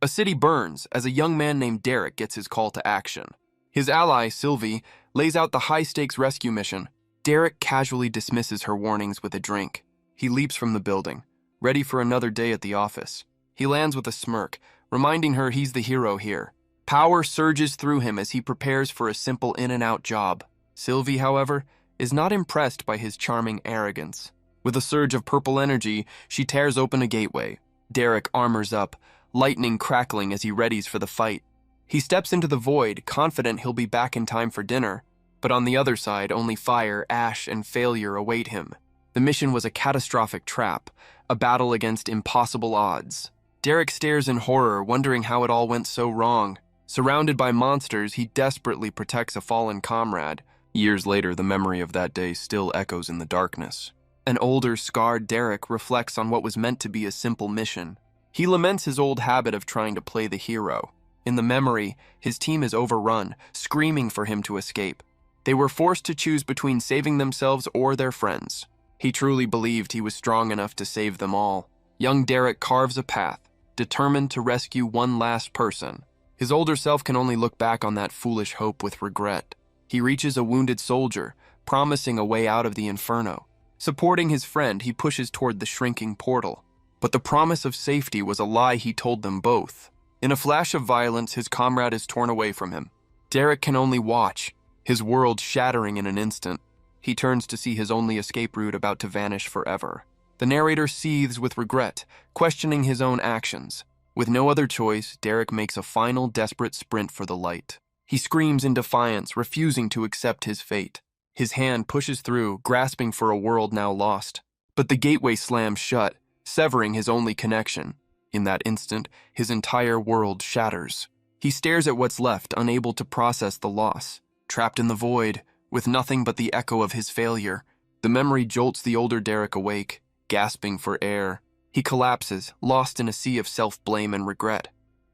A city burns as a young man named Derek gets his call to action. His ally, Sylvie, lays out the high-stakes rescue mission. Derek casually dismisses her warnings with a drink. He leaps from the building, ready for another day at the office. He lands with a smirk, reminding her he's the hero here. Power surges through him as he prepares for a simple in-and-out job. Sylvie, however, is not impressed by his charming arrogance. With a surge of purple energy, she tears open a gateway. Derek armors up, lightning crackling as he readies for the fight. He steps into the void, confident he'll be back in time for dinner. But on the other side, only fire, ash, and failure await him. The mission was a catastrophic trap, a battle against impossible odds. Derek stares in horror, wondering how it all went so wrong. Surrounded by monsters, he desperately protects a fallen comrade. Years later, the memory of that day still echoes in the darkness. An older, scarred Derek reflects on what was meant to be a simple mission. He laments his old habit of trying to play the hero. In the memory, his team is overrun, screaming for him to escape. They were forced to choose between saving themselves or their friends. He truly believed he was strong enough to save them all. Young Derek carves a path, determined to rescue one last person. His older self can only look back on that foolish hope with regret. He reaches a wounded soldier, promising a way out of the inferno. Supporting his friend, he pushes toward the shrinking portal. But the promise of safety was a lie he told them both. In a flash of violence, his comrade is torn away from him. Derek can only watch, his world shattering in an instant. He turns to see his only escape route about to vanish forever. The narrator seethes with regret, questioning his own actions. With no other choice, Derek makes a final desperate sprint for the light. He screams in defiance, refusing to accept his fate. His hand pushes through, grasping for a world now lost. But the gateway slams shut, severing his only connection. In that instant, his entire world shatters. He stares at what's left, unable to process the loss. Trapped in the void, with nothing but the echo of his failure, the memory jolts the older Derek awake, gasping for air. He collapses, lost in a sea of self-blame and regret.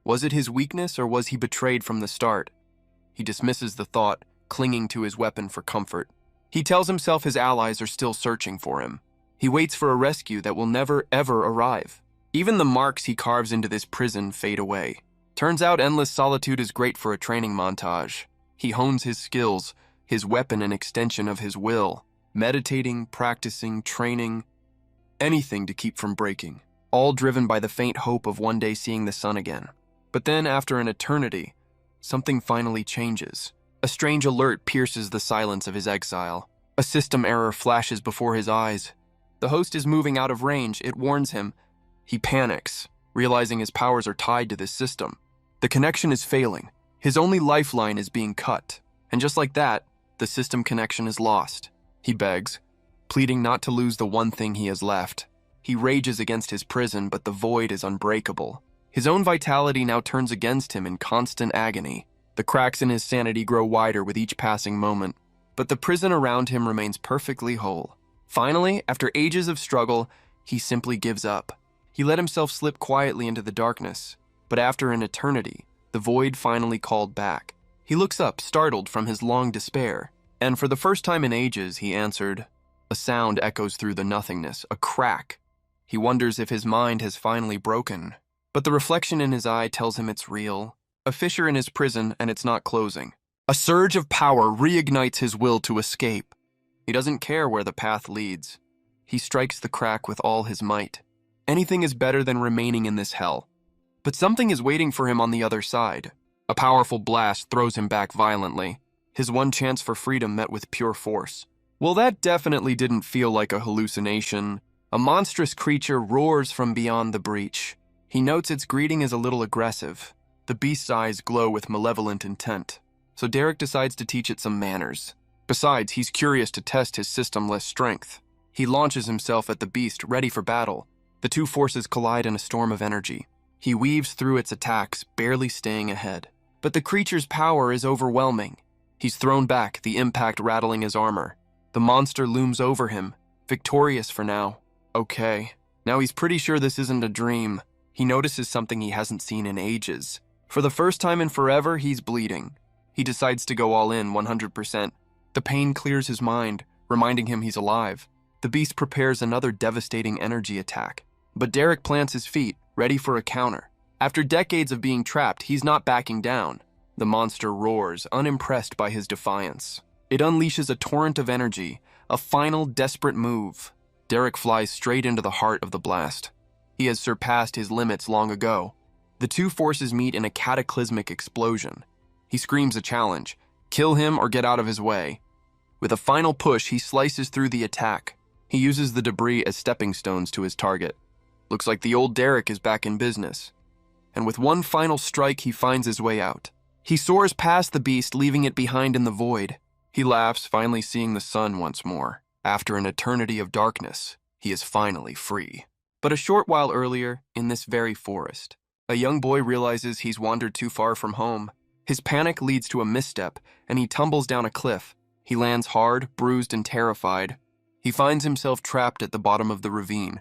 Was it his weakness, or was he betrayed from the start? He dismisses the thought, clinging to his weapon for comfort. He tells himself his allies are still searching for him. He waits for a rescue that will never, ever arrive. Even the marks he carves into this prison fade away. Turns out endless solitude is great for a training montage. He hones his skills, his weapon an extension of his will. Meditating, practicing, training, anything to keep from breaking. All driven by the faint hope of one day seeing the sun again. But then, after an eternity, something finally changes. A strange alert pierces the silence of his exile. A system error flashes before his eyes. The host is moving out of range, it warns him. He panics, realizing his powers are tied to this system. The connection is failing. His only lifeline is being cut. And just like that, the system connection is lost. He begs, pleading not to lose the one thing he has left. He rages against his prison, but the void is unbreakable. His own vitality now turns against him in constant agony. The cracks in his sanity grow wider with each passing moment, but the prison around him remains perfectly whole. Finally, after ages of struggle, he simply gives up. He let himself slip quietly into the darkness, but after an eternity, the void finally called back. He looks up, startled from his long despair, and for the first time in ages, he answered. A sound echoes through the nothingness, a crack. He wonders if his mind has finally broken, but the reflection in his eye tells him it's real. A fissure in his prison, and it's not closing. A surge of power reignites his will to escape. He doesn't care where the path leads. He strikes the crack with all his might. Anything is better than remaining in this hell. But something is waiting for him on the other side. A powerful blast throws him back violently. His one chance for freedom met with pure force. Well, that definitely didn't feel like a hallucination. A monstrous creature roars from beyond the breach. He notes its greeting is a little aggressive. The beast's eyes glow with malevolent intent, so Derek decides to teach it some manners. Besides, he's curious to test his systemless strength. He launches himself at the beast, ready for battle. The two forces collide in a storm of energy. He weaves through its attacks, barely staying ahead. But the creature's power is overwhelming. He's thrown back, the impact rattling his armor. The monster looms over him, victorious for now. Okay, now he's pretty sure this isn't a dream. He notices something he hasn't seen in ages. For the first time in forever, he's bleeding. He decides to go all in, 100%. The pain clears his mind, reminding him he's alive. The beast prepares another devastating energy attack. But Derek plants his feet, ready for a counter. After decades of being trapped, he's not backing down. The monster roars, unimpressed by his defiance. It unleashes a torrent of energy, a final desperate move. Derek flies straight into the heart of the blast. He has surpassed his limits long ago. The two forces meet in a cataclysmic explosion. He screams a challenge: kill him or get out of his way. With a final push, he slices through the attack. He uses the debris as stepping stones to his target. Looks like the old Derek is back in business. And with one final strike, he finds his way out. He soars past the beast, leaving it behind in the void. He laughs, finally seeing the sun once more. After an eternity of darkness, he is finally free. But a short while earlier, in this very forest, a young boy realizes he's wandered too far from home. His panic leads to a misstep, and he tumbles down a cliff. He lands hard, bruised, and terrified. He finds himself trapped at the bottom of the ravine.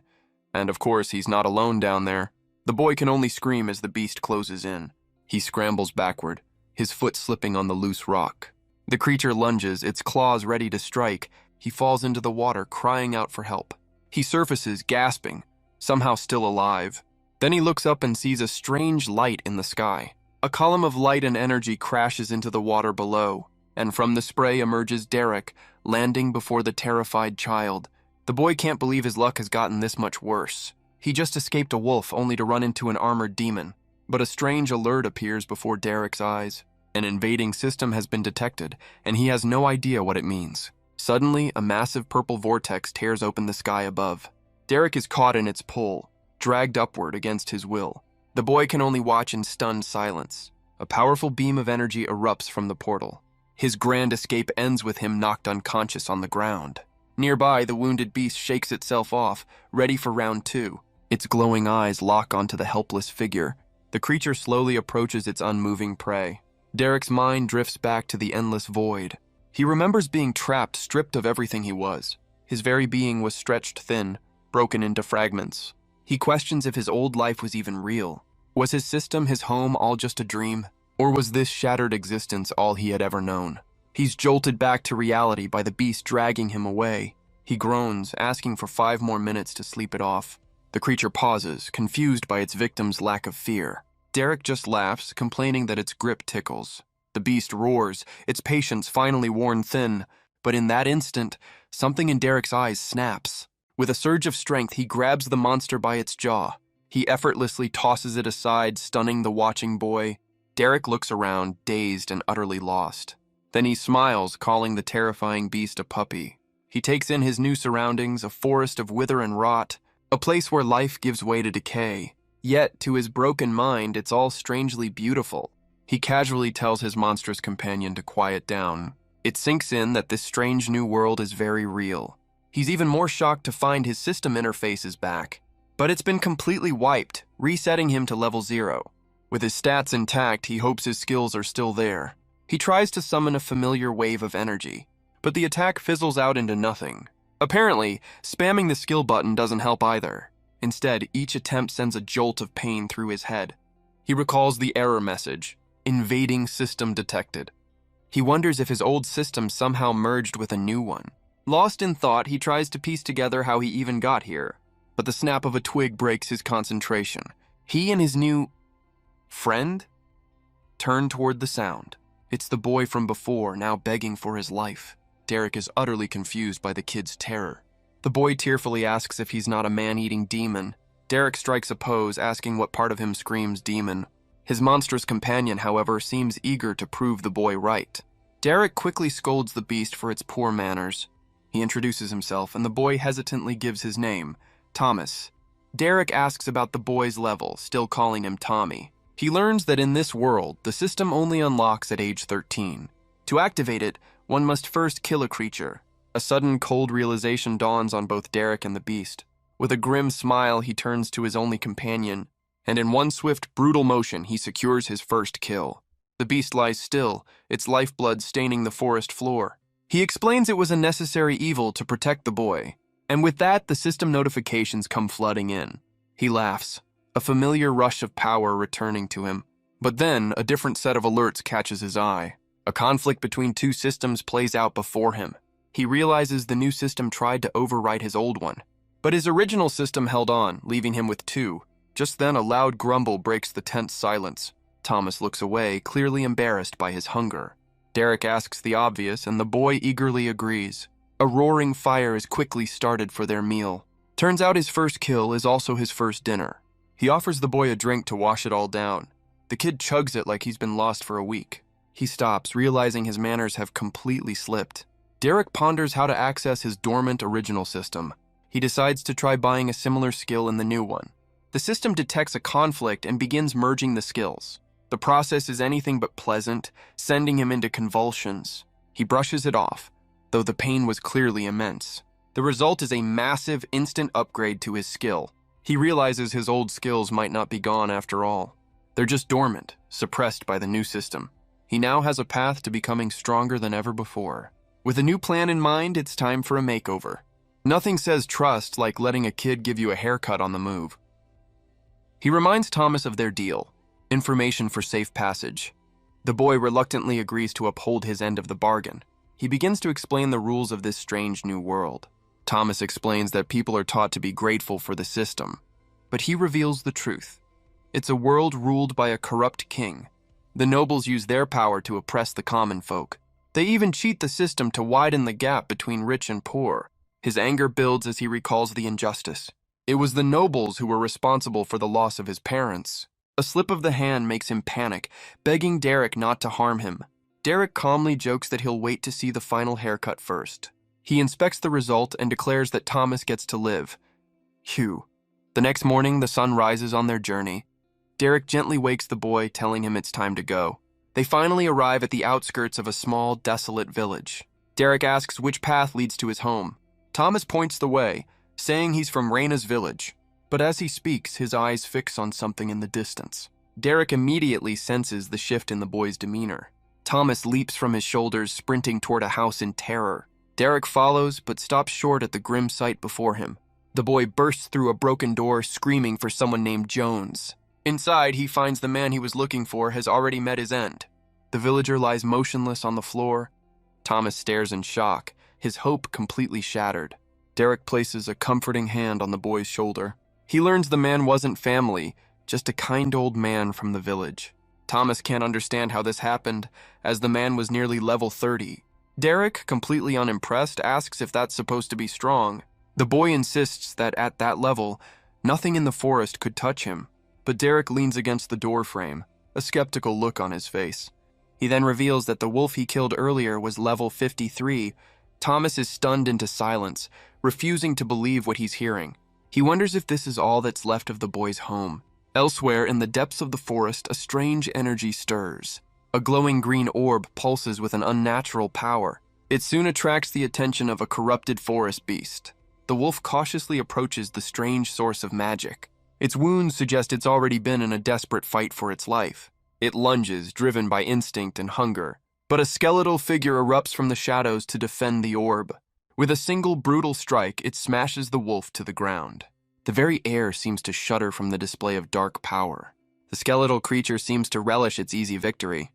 And of course, he's not alone down there. The boy can only scream as the beast closes in. He scrambles backward, his foot slipping on the loose rock. The creature lunges, its claws ready to strike. He falls into the water, crying out for help. He surfaces, gasping, somehow still alive. Then he looks up and sees a strange light in the sky. A column of light and energy crashes into the water below, and from the spray emerges Derek, landing before the terrified child. The boy can't believe his luck has gotten this much worse. He just escaped a wolf only to run into an armored demon. But a strange alert appears before Derek's eyes. An invading system has been detected, and he has no idea what it means. Suddenly, a massive purple vortex tears open the sky above. Derek is caught in its pull, dragged upward against his will. The boy can only watch in stunned silence. A powerful beam of energy erupts from the portal. His grand escape ends with him knocked unconscious on the ground. Nearby, the wounded beast shakes itself off, ready for round two. Its glowing eyes lock onto the helpless figure. The creature slowly approaches its unmoving prey. Derek's mind drifts back to the endless void. He remembers being trapped, stripped of everything he was. His very being was stretched thin, broken into fragments. He questions if his old life was even real. Was his system, his home, all just a dream? Or was this shattered existence all he had ever known? He's jolted back to reality by the beast dragging him away. He groans, asking for 5 more minutes to sleep it off. The creature pauses, confused by its victim's lack of fear. Derek just laughs, complaining that its grip tickles. The beast roars, its patience finally worn thin. But in that instant, something in Derek's eyes snaps. With a surge of strength, he grabs the monster by its jaw. He effortlessly tosses it aside, stunning the watching boy. Derek looks around, dazed and utterly lost. Then he smiles, calling the terrifying beast a puppy. He takes in his new surroundings, a forest of wither and rot, a place where life gives way to decay. Yet, to his broken mind, it's all strangely beautiful. He casually tells his monstrous companion to quiet down. It sinks in that this strange new world is very real. He's even more shocked to find his system interface is back. But it's been completely wiped, resetting him to level 0. With his stats intact, he hopes his skills are still there. He tries to summon a familiar wave of energy, but the attack fizzles out into nothing. Apparently, spamming the skill button doesn't help either. Instead, each attempt sends a jolt of pain through his head. He recalls the error message, invading system detected. He wonders if his old system somehow merged with a new one. Lost in thought, he tries to piece together how he even got here, but the snap of a twig breaks his concentration. He and his new friend turn toward the sound. It's the boy from before, now begging for his life. Derek is utterly confused by the kid's terror. The boy tearfully asks if he's not a man-eating demon. Derek strikes a pose, asking what part of him screams demon. His monstrous companion, however, seems eager to prove the boy right. Derek quickly scolds the beast for its poor manners. He introduces himself, and the boy hesitantly gives his name, Thomas. Derek asks about the boy's level, still calling him Tommy. He learns that in this world, the system only unlocks at age 13. To activate it, one must first kill a creature. A sudden cold realization dawns on both Derek and the beast. With a grim smile, he turns to his only companion, and in one swift, brutal motion, he secures his first kill. The beast lies still, its lifeblood staining the forest floor. He explains it was a necessary evil to protect the boy, and with that, the system notifications come flooding in. He laughs, a familiar rush of power returning to him. But then, a different set of alerts catches his eye. A conflict between two systems plays out before him. He realizes the new system tried to overwrite his old one, but his original system held on, leaving him with 2. Just then, a loud grumble breaks the tense silence. Thomas looks away, clearly embarrassed by his hunger. Derek asks the obvious, and the boy eagerly agrees. A roaring fire is quickly started for their meal. Turns out his first kill is also his first dinner. He offers the boy a drink to wash it all down. The kid chugs it like he's been lost for a week. He stops, realizing his manners have completely slipped. Derek ponders how to access his dormant original system. He decides to try buying a similar skill in the new one. The system detects a conflict and begins merging the skills. The process is anything but pleasant, sending him into convulsions. He brushes it off, though the pain was clearly immense. The result is a massive, instant upgrade to his skill. He realizes his old skills might not be gone after all. They're just dormant, suppressed by the new system. He now has a path to becoming stronger than ever before. With a new plan in mind, it's time for a makeover. Nothing says trust like letting a kid give you a haircut on the move. He reminds Thomas of their deal, information for safe passage. The boy reluctantly agrees to uphold his end of the bargain. He begins to explain the rules of this strange new world. Thomas explains that people are taught to be grateful for the system, but he reveals the truth. It's a world ruled by a corrupt king. The nobles use their power to oppress the common folk. They even cheat the system to widen the gap between rich and poor. His anger builds as he recalls the injustice. It was the nobles who were responsible for the loss of his parents. A slip of the hand makes him panic, begging Derek not to harm him. Derek calmly jokes that he'll wait to see the final haircut first. He inspects the result and declares that Thomas gets to live. Phew. The next morning, the sun rises on their journey. Derek gently wakes the boy, telling him it's time to go. They finally arrive at the outskirts of a small, desolate village. Derek asks which path leads to his home. Thomas points the way, saying he's from Raina's village. But as he speaks, his eyes fix on something in the distance. Derek immediately senses the shift in the boy's demeanor. Thomas leaps from his shoulders, sprinting toward a house in terror. Derek follows, but stops short at the grim sight before him. The boy bursts through a broken door, screaming for someone named Jones. Inside, he finds the man he was looking for has already met his end. The villager lies motionless on the floor. Thomas stares in shock, his hope completely shattered. Derek places a comforting hand on the boy's shoulder. He learns the man wasn't family, just a kind old man from the village. Thomas can't understand how this happened, as the man was nearly level 30. Derek, completely unimpressed, asks if that's supposed to be strong. The boy insists that at that level, nothing in the forest could touch him. But Derek leans against the door frame, a skeptical look on his face. He then reveals that the wolf he killed earlier was level 53. Thomas is stunned into silence, refusing to believe what he's hearing. He wonders if this is all that's left of the boy's home. Elsewhere, in the depths of the forest, a strange energy stirs. A glowing green orb pulses with an unnatural power. It soon attracts the attention of a corrupted forest beast. The wolf cautiously approaches the strange source of magic. Its wounds suggest it's already been in a desperate fight for its life. It lunges, driven by instinct and hunger. But a skeletal figure erupts from the shadows to defend the orb. With a single brutal strike, it smashes the wolf to the ground. The very air seems to shudder from the display of dark power. The skeletal creature seems to relish its easy victory.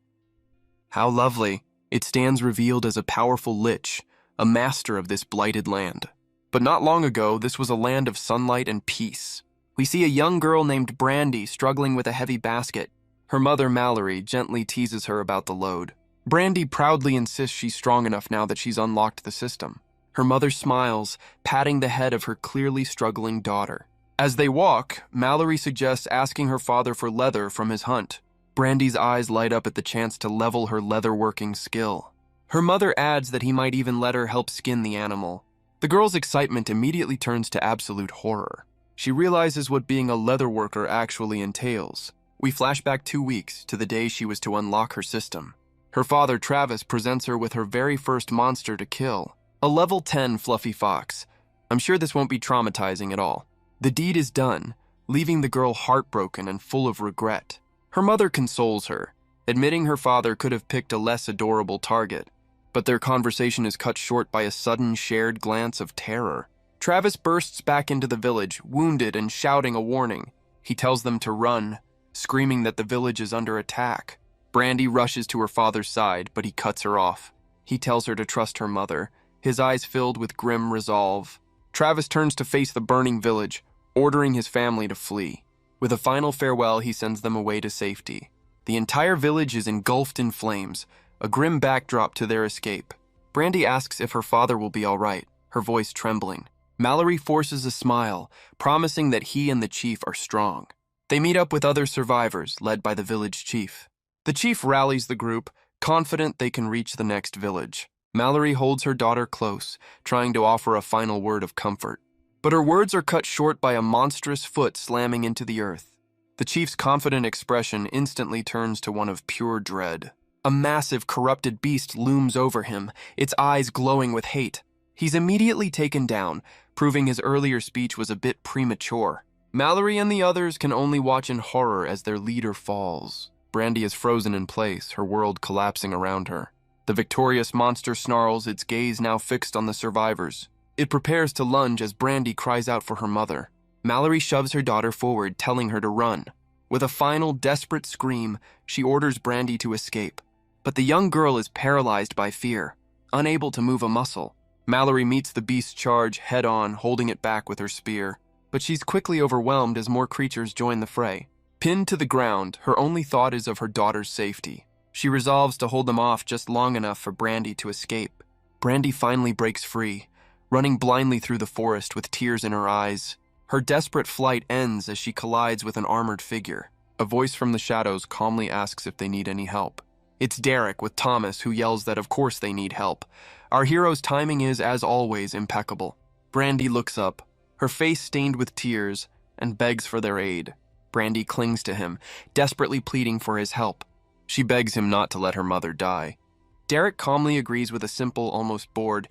How lovely. It stands revealed as a powerful lich, a master of this blighted land. But not long ago, this was a land of sunlight and peace. We see a young girl named Brandy struggling with a heavy basket. Her mother, Mallory, gently teases her about the load. Brandy proudly insists she's strong enough now that she's unlocked the system. Her mother smiles, patting the head of her clearly struggling daughter. As they walk, Mallory suggests asking her father for leather from his hunt. Brandy's eyes light up at the chance to level her leatherworking skill. Her mother adds that he might even let her help skin the animal. The girl's excitement immediately turns to absolute horror. She realizes what being a leatherworker actually entails. We flash back 2 weeks to the day she was to unlock her system. Her father, Travis, presents her with her very first monster to kill, a level 10 fluffy fox. I'm sure this won't be traumatizing at all. The deed is done, leaving the girl heartbroken and full of regret. Her mother consoles her, admitting her father could have picked a less adorable target, but their conversation is cut short by a sudden shared glance of terror. Travis bursts back into the village, wounded and shouting a warning. He tells them to run, screaming that the village is under attack. Brandy rushes to her father's side, but he cuts her off. He tells her to trust her mother, his eyes filled with grim resolve. Travis turns to face the burning village, ordering his family to flee. With a final farewell, he sends them away to safety. The entire village is engulfed in flames, a grim backdrop to their escape. Brandy asks if her father will be all right, her voice trembling. Mallory forces a smile, promising that he and the chief are strong. They meet up with other survivors, led by the village chief. The chief rallies the group, confident they can reach the next village. Mallory holds her daughter close, trying to offer a final word of comfort. But her words are cut short by a monstrous foot slamming into the earth. The chief's confident expression instantly turns to one of pure dread. A massive, corrupted beast looms over him, its eyes glowing with hate. He's immediately taken down, proving his earlier speech was a bit premature. Mallory and the others can only watch in horror as their leader falls. Brandy is frozen in place, her world collapsing around her. The victorious monster snarls, its gaze now fixed on the survivors. It prepares to lunge as Brandy cries out for her mother. Mallory shoves her daughter forward, telling her to run. With a final, desperate scream, she orders Brandy to escape. But the young girl is paralyzed by fear, unable to move a muscle. Mallory meets the beast's charge head-on, holding it back with her spear. But she's quickly overwhelmed as more creatures join the fray. Pinned to the ground, her only thought is of her daughter's safety. She resolves to hold them off just long enough for Brandy to escape. Brandy finally breaks free, running blindly through the forest with tears in her eyes. Her desperate flight ends as she collides with an armored figure. A voice from the shadows calmly asks if they need any help. It's Derek with Thomas, who yells that of course they need help. Our hero's timing is, as always, impeccable. Brandy looks up, her face stained with tears, and begs for their aid. Brandy clings to him, desperately pleading for his help. She begs him not to let her mother die. Derek calmly agrees with a simple, almost bored,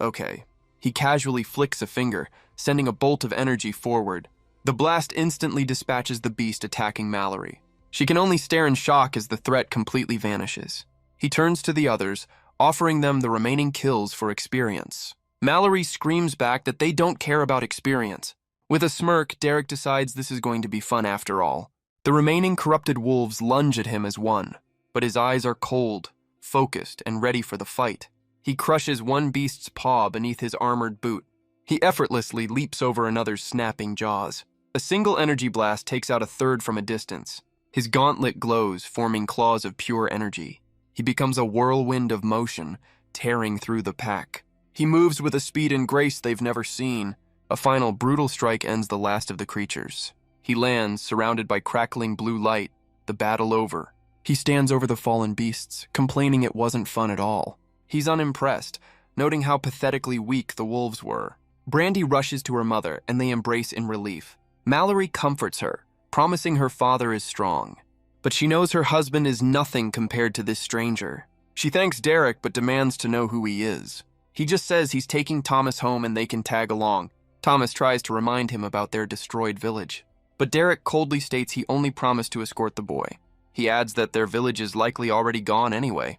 "Okay." He casually flicks a finger, sending a bolt of energy forward. The blast instantly dispatches the beast attacking Mallory. She can only stare in shock as the threat completely vanishes. He turns to the others, offering them the remaining kills for experience. Mallory screams back that they don't care about experience. With a smirk, Derek decides this is going to be fun after all. The remaining corrupted wolves lunge at him as one, but his eyes are cold, focused, and ready for the fight. He crushes one beast's paw beneath his armored boot. He effortlessly leaps over another's snapping jaws. A single energy blast takes out a third from a distance. His gauntlet glows, forming claws of pure energy. He becomes a whirlwind of motion, tearing through the pack. He moves with a speed and grace they've never seen. A final brutal strike ends the last of the creatures. He lands, surrounded by crackling blue light, the battle over. He stands over the fallen beasts, complaining it wasn't fun at all. He's unimpressed, noting how pathetically weak the wolves were. Brandy rushes to her mother, and they embrace in relief. Mallory comforts her, promising her father is strong. But she knows her husband is nothing compared to this stranger. She thanks Derek, but demands to know who he is. He just says he's taking Thomas home and they can tag along. Thomas tries to remind him about their destroyed village. But Derek coldly states he only promised to escort the boy. He adds that their village is likely already gone anyway.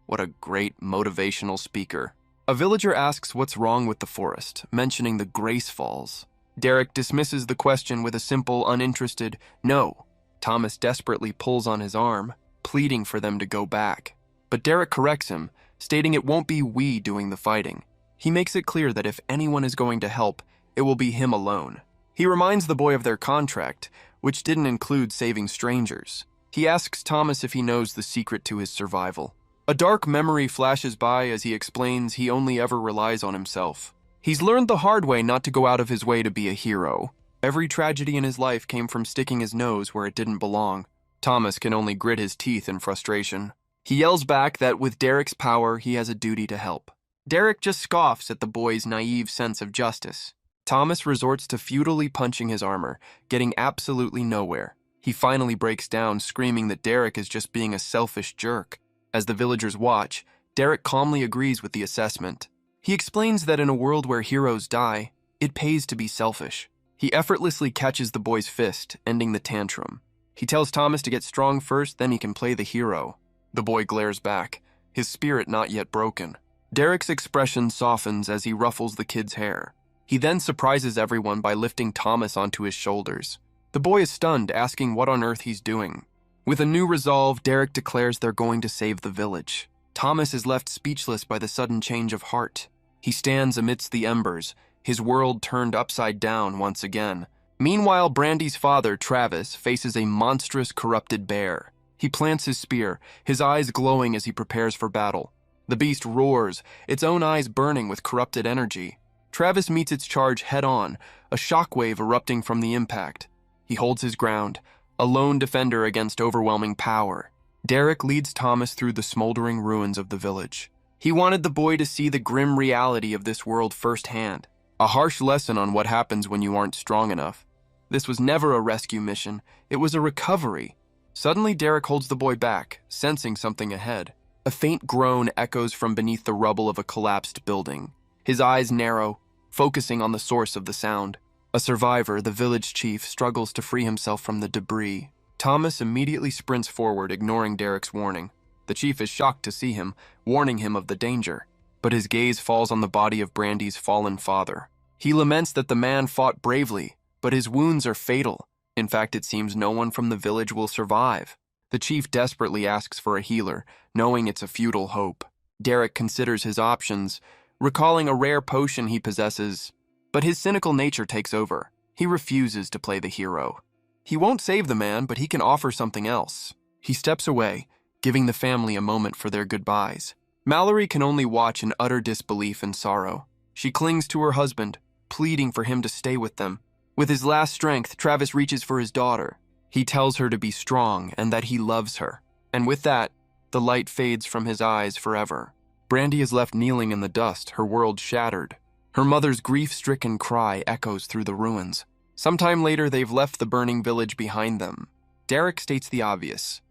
What a great motivational speaker. A villager asks what's wrong with the forest, mentioning the Grace Falls. Derek dismisses the question with a simple, uninterested no. Thomas desperately pulls on his arm, pleading for them to go back. But Derek corrects him, stating it won't be we doing the fighting. He makes it clear that if anyone is going to help, it will be him alone. He reminds the boy of their contract, which didn't include saving strangers. He asks Thomas if he knows the secret to his survival. A dark memory flashes by as he explains he only ever relies on himself. He's learned the hard way not to go out of his way to be a hero. Every tragedy in his life came from sticking his nose where it didn't belong. Thomas can only grit his teeth in frustration. He yells back that with Derek's power, he has a duty to help. Derek just scoffs at the boy's naive sense of justice. Thomas resorts to futilely punching his armor, getting absolutely nowhere. He finally breaks down, screaming that Derek is just being a selfish jerk. As the villagers watch, Derek calmly agrees with the assessment. He explains that in a world where heroes die, it pays to be selfish. He effortlessly catches the boy's fist, ending the tantrum. He tells Thomas to get strong first, then he can play the hero. The boy glares back, his spirit not yet broken. Derek's expression softens as he ruffles the kid's hair. He then surprises everyone by lifting Thomas onto his shoulders. The boy is stunned, asking what on earth he's doing. With a new resolve, Derek declares they're going to save the village. Thomas is left speechless by the sudden change of heart. He stands amidst the embers, his world turned upside down once again. Meanwhile, Brandy's father, Travis, faces a monstrous, corrupted bear. He plants his spear, his eyes glowing as he prepares for battle. The beast roars, its own eyes burning with corrupted energy. Travis meets its charge head-on, a shockwave erupting from the impact. He holds his ground, a lone defender against overwhelming power. Derek leads Thomas through the smoldering ruins of the village. He wanted the boy to see the grim reality of this world firsthand, a harsh lesson on what happens when you aren't strong enough. This was never a rescue mission, it was a recovery. Suddenly, Derek holds the boy back, sensing something ahead. A faint groan echoes from beneath the rubble of a collapsed building. His eyes narrow, focusing on the source of the sound. A survivor, the village chief, struggles to free himself from the debris. Thomas immediately sprints forward, ignoring Derek's warning. The chief is shocked to see him, warning him of the danger. But his gaze falls on the body of Brandy's fallen father. He laments that the man fought bravely, but his wounds are fatal. In fact, it seems no one from the village will survive. The chief desperately asks for a healer, knowing it's a futile hope. Derek considers his options, recalling a rare potion he possesses, but his cynical nature takes over. He refuses to play the hero. He won't save the man, but he can offer something else. He steps away, giving the family a moment for their goodbyes. Mallory can only watch in utter disbelief and sorrow. She clings to her husband, pleading for him to stay with them. With his last strength, Travis reaches for his daughter. He tells her to be strong and that he loves her. And with that, the light fades from his eyes forever. Brandy is left kneeling in the dust, her world shattered. Her mother's grief-stricken cry echoes through the ruins. Sometime later, they've left the burning village behind them. Derek states the obvious.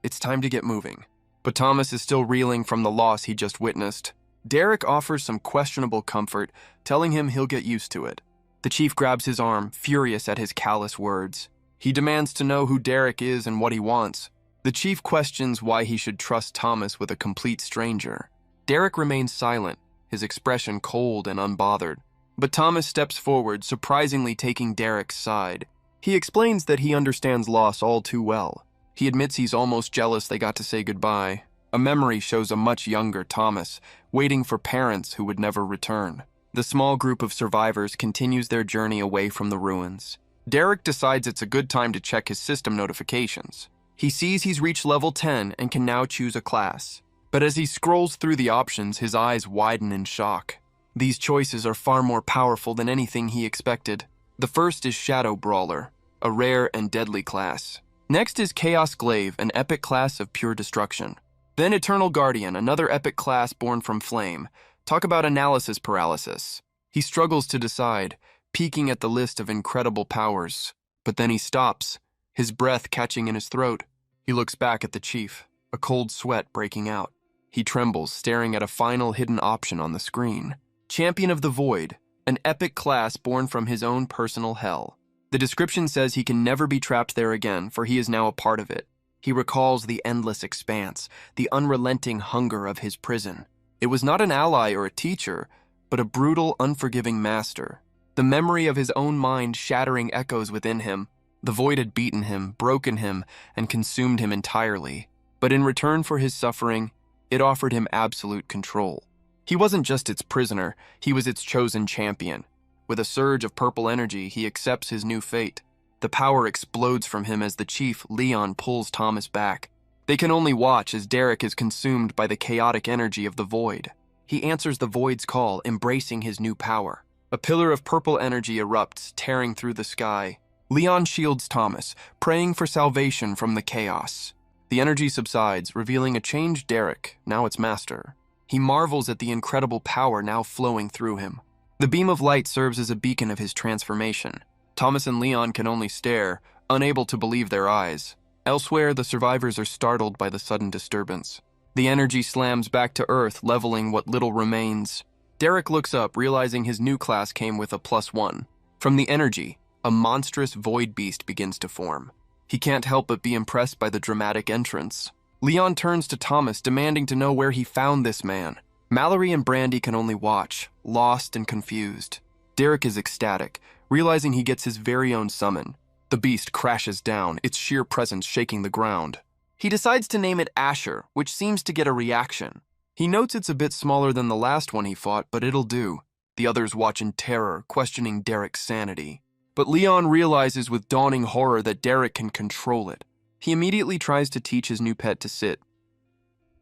It's time to get moving. But Thomas is still reeling from the loss he just witnessed. Derek offers some questionable comfort, telling him he'll get used to it. The chief grabs his arm, furious at his callous words. He demands to know who Derek is and what he wants. The chief questions why he should trust Thomas with a complete stranger. Derek remains silent, his expression cold and unbothered. But Thomas steps forward, surprisingly taking Derek's side. He explains that he understands loss all too well. He admits he's almost jealous they got to say goodbye. A memory shows a much younger Thomas, waiting for parents who would never return. The small group of survivors continues their journey away from the ruins. Derek decides it's a good time to check his system notifications. He sees he's reached level 10 and can now choose a class. But as he scrolls through the options, his eyes widen in shock. These choices are far more powerful than anything he expected. The first is Shadow Brawler, a rare and deadly class. Next is Chaos Glaive, an epic class of pure destruction. Then Eternal Guardian, another epic class born from flame. Talk about analysis paralysis. He struggles to decide, peeking at the list of incredible powers. But then he stops, his breath catching in his throat. He looks back at the chief, a cold sweat breaking out. He trembles, staring at a final hidden option on the screen. Champion of the Void, an epic class born from his own personal hell. The description says he can never be trapped there again, for he is now a part of it. He recalls the endless expanse, the unrelenting hunger of his prison. It was not an ally or a teacher, but a brutal, unforgiving master. The memory of his own mind shattering echoes within him. The void had beaten him, broken him, and consumed him entirely. But in return for his suffering, it offered him absolute control. He wasn't just its prisoner, he was its chosen champion. With a surge of purple energy, he accepts his new fate. The power explodes from him as the chief, Leon, pulls Thomas back. They can only watch as Derek is consumed by the chaotic energy of the void. He answers the void's call, embracing his new power. A pillar of purple energy erupts, tearing through the sky. Leon shields Thomas, praying for salvation from the chaos. The energy subsides, revealing a changed Derek, now its master. He marvels at the incredible power now flowing through him. The beam of light serves as a beacon of his transformation. Thomas and Leon can only stare, unable to believe their eyes. Elsewhere, the survivors are startled by the sudden disturbance. The energy slams back to Earth, leveling what little remains. Derek looks up, realizing his new class came with a +1. From the energy, a monstrous void beast begins to form. He can't help but be impressed by the dramatic entrance. Leon turns to Thomas, demanding to know where he found this man. Mallory and Brandy can only watch, lost and confused. Derek is ecstatic, realizing he gets his very own summon. The beast crashes down, its sheer presence shaking the ground. He decides to name it Asher, which seems to get a reaction. He notes it's a bit smaller than the last one he fought, but it'll do. The others watch in terror, questioning Derek's sanity. But Leon realizes with dawning horror that Derek can control it. He immediately tries to teach his new pet to sit.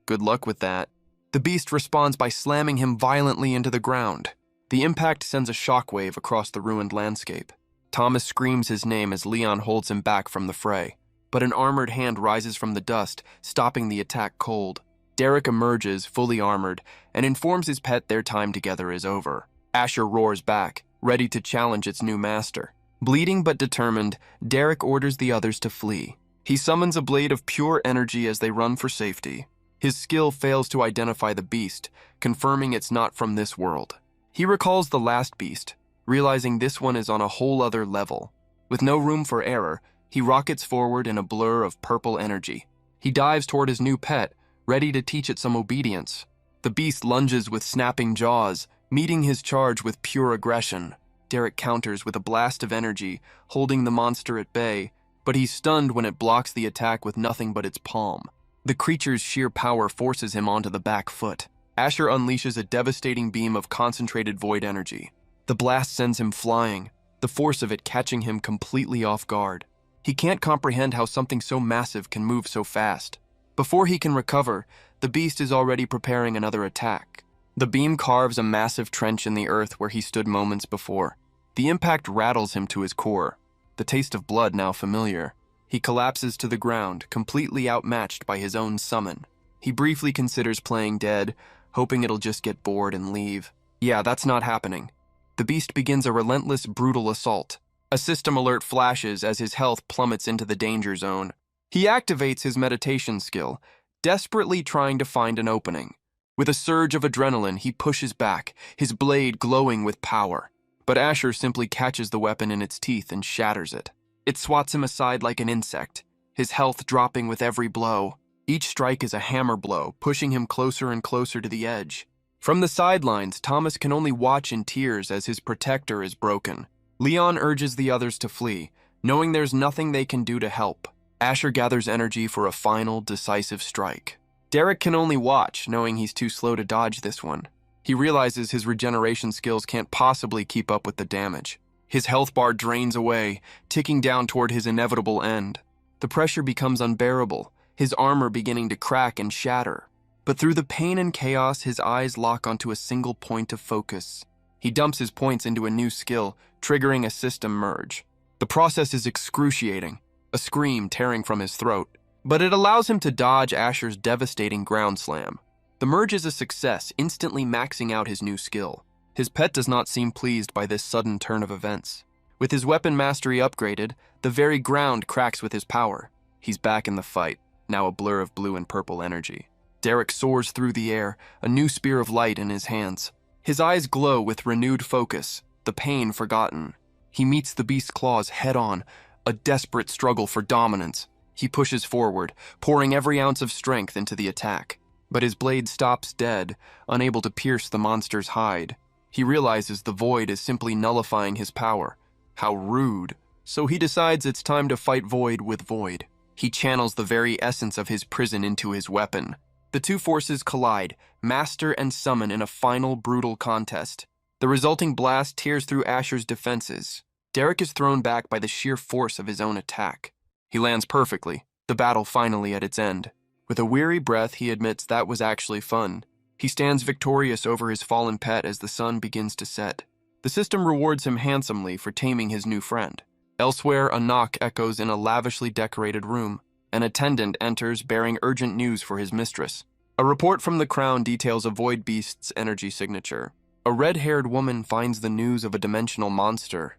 Good luck with that. The beast responds by slamming him violently into the ground. The impact sends a shockwave across the ruined landscape. Thomas screams his name as Leon holds him back from the fray. But an armored hand rises from the dust, stopping the attack cold. Derek emerges, fully armored, and informs his pet their time together is over. Asher roars back, ready to challenge its new master. Bleeding but determined, Derek orders the others to flee. He summons a blade of pure energy as they run for safety. His skill fails to identify the beast, confirming it's not from this world. He recalls the last beast, realizing this one is on a whole other level. With no room for error, he rockets forward in a blur of purple energy. He dives toward his new pet, ready to teach it some obedience. The beast lunges with snapping jaws, meeting his charge with pure aggression. Derek counters with a blast of energy, holding the monster at bay, but he's stunned when it blocks the attack with nothing but its palm. The creature's sheer power forces him onto the back foot. Asher unleashes a devastating beam of concentrated void energy. The blast sends him flying, the force of it catching him completely off guard. He can't comprehend how something so massive can move so fast. Before he can recover, the beast is already preparing another attack. The beam carves a massive trench in the earth where he stood moments before. The impact rattles him to his core, the taste of blood now familiar. He collapses to the ground, completely outmatched by his own summon. He briefly considers playing dead, hoping it'll just get bored and leave. Yeah, that's not happening. The beast begins a relentless, brutal assault. A system alert flashes as his health plummets into the danger zone. He activates his meditation skill, desperately trying to find an opening. With a surge of adrenaline, he pushes back, his blade glowing with power. But Asher simply catches the weapon in its teeth and shatters it. It swats him aside like an insect, his health dropping with every blow. Each strike is a hammer blow, pushing him closer and closer to the edge. From the sidelines, Thomas can only watch in tears as his protector is broken. Leon urges the others to flee, knowing there's nothing they can do to help. Asher gathers energy for a final, decisive strike. Derek can only watch, knowing he's too slow to dodge this one. He realizes his regeneration skills can't possibly keep up with the damage. His health bar drains away, ticking down toward his inevitable end. The pressure becomes unbearable, his armor beginning to crack and shatter. But through the pain and chaos, his eyes lock onto a single point of focus. He dumps his points into a new skill, triggering a system merge. The process is excruciating, a scream tearing from his throat. But it allows him to dodge Asher's devastating ground slam. The merge is a success, instantly maxing out his new skill. His pet does not seem pleased by this sudden turn of events. With his weapon mastery upgraded, the very ground cracks with his power. He's back in the fight, now a blur of blue and purple energy. Derek soars through the air, a new spear of light in his hands. His eyes glow with renewed focus, the pain forgotten. He meets the beast's claws head-on, a desperate struggle for dominance. He pushes forward, pouring every ounce of strength into the attack. But his blade stops dead, unable to pierce the monster's hide. He realizes the void is simply nullifying his power. How rude. So he decides it's time to fight void with void. He channels the very essence of his prison into his weapon. The two forces collide, master and summon in a final brutal contest. The resulting blast tears through Asher's defenses. Derek is thrown back by the sheer force of his own attack. He lands perfectly, the battle finally at its end. With a weary breath, he admits that was actually fun. He stands victorious over his fallen pet as the sun begins to set. The system rewards him handsomely for taming his new friend. Elsewhere, a knock echoes in a lavishly decorated room. An attendant enters bearing urgent news for his mistress. A report from the crown details a void beast's energy signature. A red-haired woman finds the news of a dimensional monster.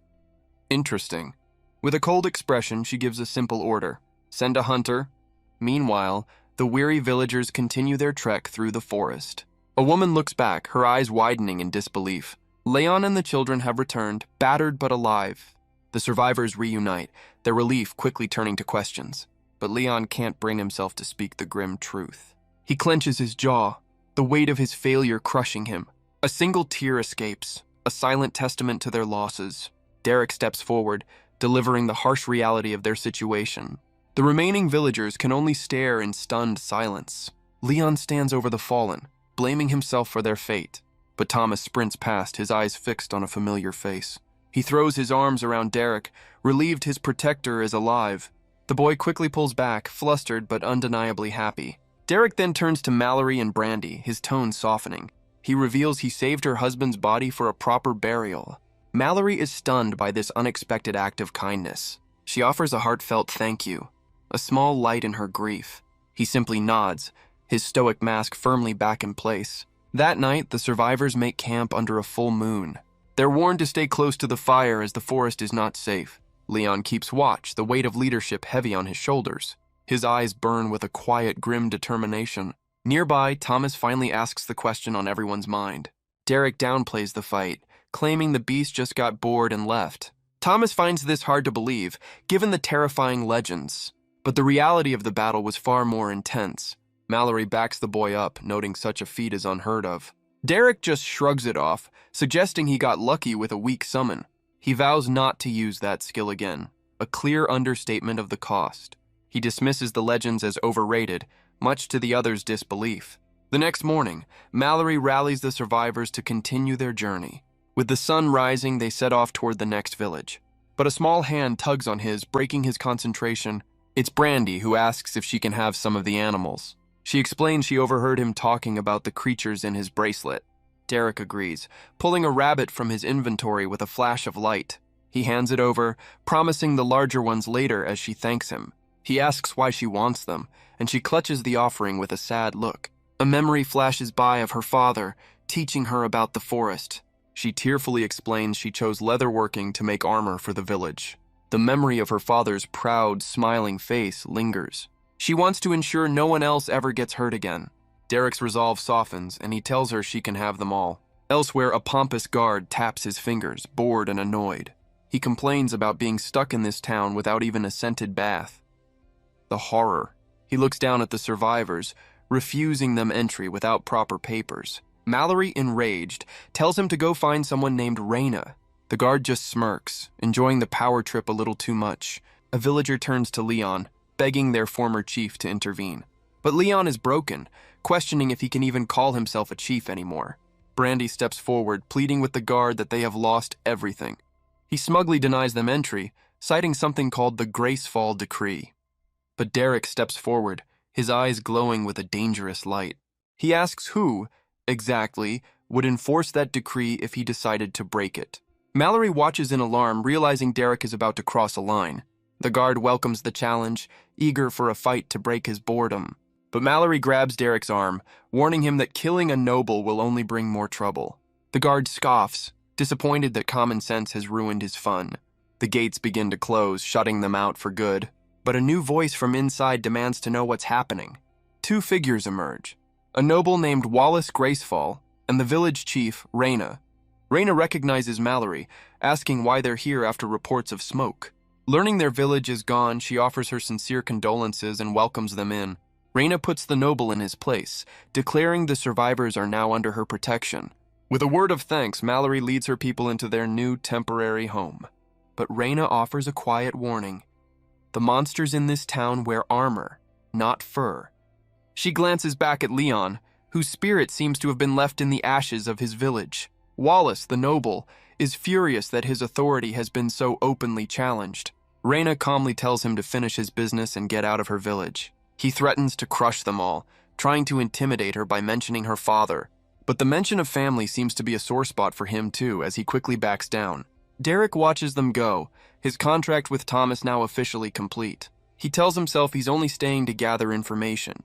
Interesting. With a cold expression, she gives a simple order. Send a hunter. Meanwhile, the weary villagers continue their trek through the forest. A woman looks back, her eyes widening in disbelief. Leon and the children have returned, battered but alive. The survivors reunite, their relief quickly turning to questions. But Leon can't bring himself to speak the grim truth. He clenches his jaw, the weight of his failure crushing him. A single tear escapes, a silent testament to their losses. Derek steps forward, delivering the harsh reality of their situation. The remaining villagers can only stare in stunned silence. Leon stands over the fallen, blaming himself for their fate. But Thomas sprints past, his eyes fixed on a familiar face. He throws his arms around Derek, relieved his protector is alive. The boy quickly pulls back, flustered but undeniably happy. Derek then turns to Mallory and Brandy, his tone softening. He reveals he saved her husband's body for a proper burial. Mallory is stunned by this unexpected act of kindness. She offers a heartfelt thank you, a small light in her grief. He simply nods, his stoic mask firmly back in place. That night, the survivors make camp under a full moon. They're warned to stay close to the fire as the forest is not safe. Leon keeps watch, the weight of leadership heavy on his shoulders. His eyes burn with a quiet, grim determination. Nearby, Thomas finally asks the question on everyone's mind. Derek downplays the fight, claiming the beast just got bored and left. Thomas finds this hard to believe, given the terrifying legends. But the reality of the battle was far more intense. Mallory backs the boy up, noting such a feat is unheard of. Derek just shrugs it off, suggesting he got lucky with a weak summon. He vows not to use that skill again, a clear understatement of the cost. He dismisses the legends as overrated, much to the others' disbelief. The next morning, Mallory rallies the survivors to continue their journey. With the sun rising, they set off toward the next village. But a small hand tugs on his, breaking his concentration. It's Brandy, who asks if she can have some of the animals. She explains she overheard him talking about the creatures in his bracelet. Derek agrees, pulling a rabbit from his inventory with a flash of light. He hands it over, promising the larger ones later as she thanks him. He asks why she wants them, and she clutches the offering with a sad look. A memory flashes by of her father, teaching her about the forest. She tearfully explains she chose leatherworking to make armor for the village. The memory of her father's proud, smiling face lingers. She wants to ensure no one else ever gets hurt again. Derek's resolve softens, and he tells her she can have them all. Elsewhere, a pompous guard taps his fingers, bored and annoyed. He complains about being stuck in this town without even a scented bath. The horror. He looks down at the survivors, refusing them entry without proper papers. Mallory, enraged, tells him to go find someone named Raina. The guard just smirks, enjoying the power trip a little too much. A villager turns to Leon, begging their former chief to intervene. But Leon is broken, questioning if he can even call himself a chief anymore. Brandy steps forward, pleading with the guard that they have lost everything. He smugly denies them entry, citing something called the Gracefall Decree. But Derek steps forward, his eyes glowing with a dangerous light. He asks who, exactly, would enforce that decree if he decided to break it. Mallory watches in alarm, realizing Derek is about to cross a line. The guard welcomes the challenge, eager for a fight to break his boredom. But Mallory grabs Derek's arm, warning him that killing a noble will only bring more trouble. The guard scoffs, disappointed that common sense has ruined his fun. The gates begin to close, shutting them out for good. But a new voice from inside demands to know what's happening. Two figures emerge. A noble named Wallace Gracefall and the village chief, Raina. Raina recognizes Mallory, asking why they're here after reports of smoke. Learning their village is gone, she offers her sincere condolences and welcomes them in. Raina puts the noble in his place, declaring the survivors are now under her protection. With a word of thanks, Mallory leads her people into their new temporary home. But Raina offers a quiet warning. The monsters in this town wear armor, not fur. She glances back at Leon, whose spirit seems to have been left in the ashes of his village. Wallace, the noble, is furious that his authority has been so openly challenged. Raina calmly tells him to finish his business and get out of her village. He threatens to crush them all, trying to intimidate her by mentioning her father. But the mention of family seems to be a sore spot for him too, as he quickly backs down. Derek watches them go, his contract with Thomas now officially complete. He tells himself he's only staying to gather information.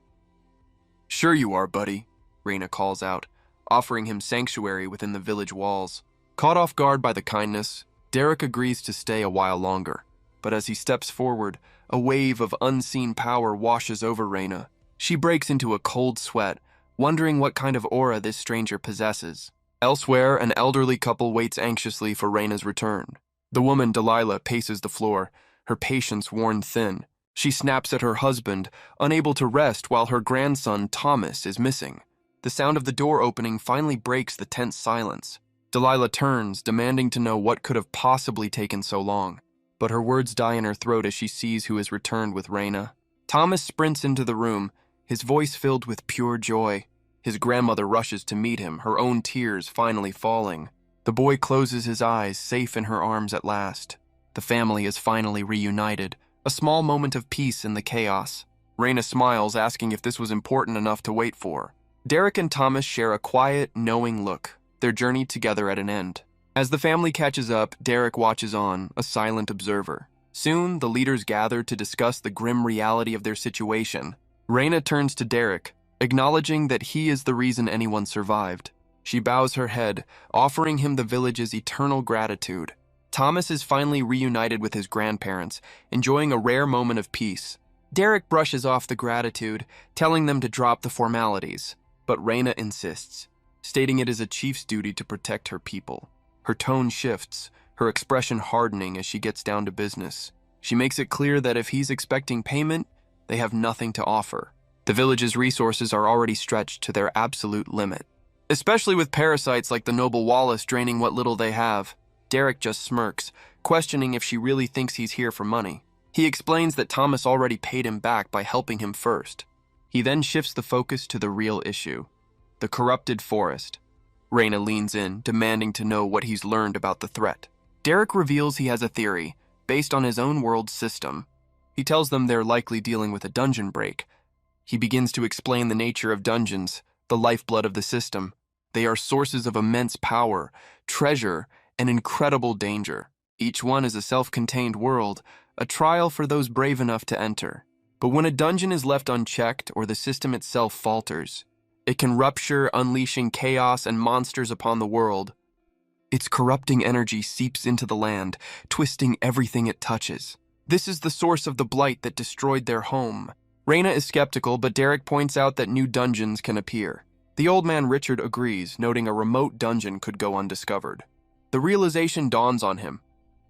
"Sure you are, buddy," Raina calls out, offering him sanctuary within the village walls. Caught off guard by the kindness, Derek agrees to stay a while longer. But as he steps forward, a wave of unseen power washes over Raina. She breaks into a cold sweat, wondering what kind of aura this stranger possesses. Elsewhere, an elderly couple waits anxiously for Raina's return. The woman, Delilah, paces the floor, her patience worn thin. She snaps at her husband, unable to rest while her grandson, Thomas, is missing. The sound of the door opening finally breaks the tense silence. Delilah turns, demanding to know what could have possibly taken so long. But her words die in her throat as she sees who has returned with Raina. Thomas sprints into the room, his voice filled with pure joy. His grandmother rushes to meet him, her own tears finally falling. The boy closes his eyes, safe in her arms at last. The family is finally reunited, a small moment of peace in the chaos. Raina smiles, asking if this was important enough to wait for. Derek and Thomas share a quiet, knowing look, their journey together at an end. As the family catches up, Derek watches on, a silent observer. Soon, the leaders gather to discuss the grim reality of their situation. Raina turns to Derek, acknowledging that he is the reason anyone survived. She bows her head, offering him the village's eternal gratitude. Thomas is finally reunited with his grandparents, enjoying a rare moment of peace. Derek brushes off the gratitude, telling them to drop the formalities. But Raina insists, stating it is a chief's duty to protect her people. Her tone shifts, her expression hardening as she gets down to business. She makes it clear that if he's expecting payment, they have nothing to offer. The village's resources are already stretched to their absolute limit. Especially with parasites like the noble Wallace draining what little they have. Derek just smirks, questioning if she really thinks he's here for money. He explains that Thomas already paid him back by helping him first. He then shifts the focus to the real issue, the corrupted forest. Raina leans in, demanding to know what he's learned about the threat. Derek reveals he has a theory, based on his own world's system. He tells them they're likely dealing with a dungeon break. He begins to explain the nature of dungeons, the lifeblood of the system. They are sources of immense power, treasure, and incredible danger. Each one is a self-contained world, a trial for those brave enough to enter. But when a dungeon is left unchecked or the system itself falters, it can rupture, unleashing chaos and monsters upon the world. Its corrupting energy seeps into the land, twisting everything it touches. This is the source of the blight that destroyed their home. Raina is skeptical, but Derek points out that new dungeons can appear. The old man Richard agrees, noting a remote dungeon could go undiscovered. The realization dawns on him.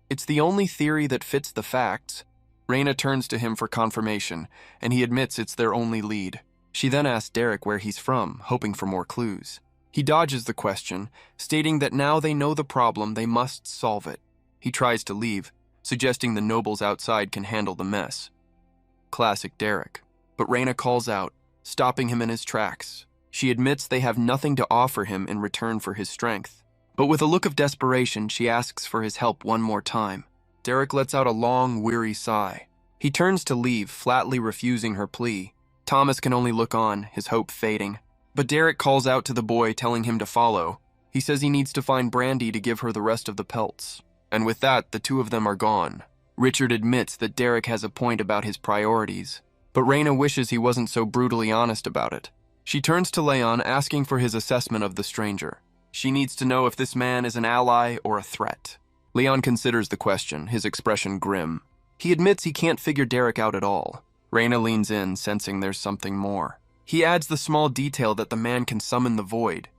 It's the only theory that fits the facts. Raina turns to him for confirmation, and he admits it's their only lead. She then asks Derek where he's from, hoping for more clues. He dodges the question, stating that now they know the problem, they must solve it. He tries to leave, suggesting the nobles outside can handle the mess. Classic Derek. But Raina calls out, stopping him in his tracks. She admits they have nothing to offer him in return for his strength. But with a look of desperation, she asks for his help one more time. Derek lets out a long, weary sigh. He turns to leave, flatly refusing her plea. Thomas can only look on, his hope fading. But Derek calls out to the boy, telling him to follow. He says he needs to find Brandy to give her the rest of the pelts. And with that, the two of them are gone. Richard admits that Derek has a point about his priorities, but Raina wishes he wasn't so brutally honest about it. She turns to Leon, asking for his assessment of the stranger. She needs to know if this man is an ally or a threat. Leon considers the question, his expression grim. He admits he can't figure Derek out at all. Raina leans in, sensing there's something more. He adds the small detail that the man can summon the void.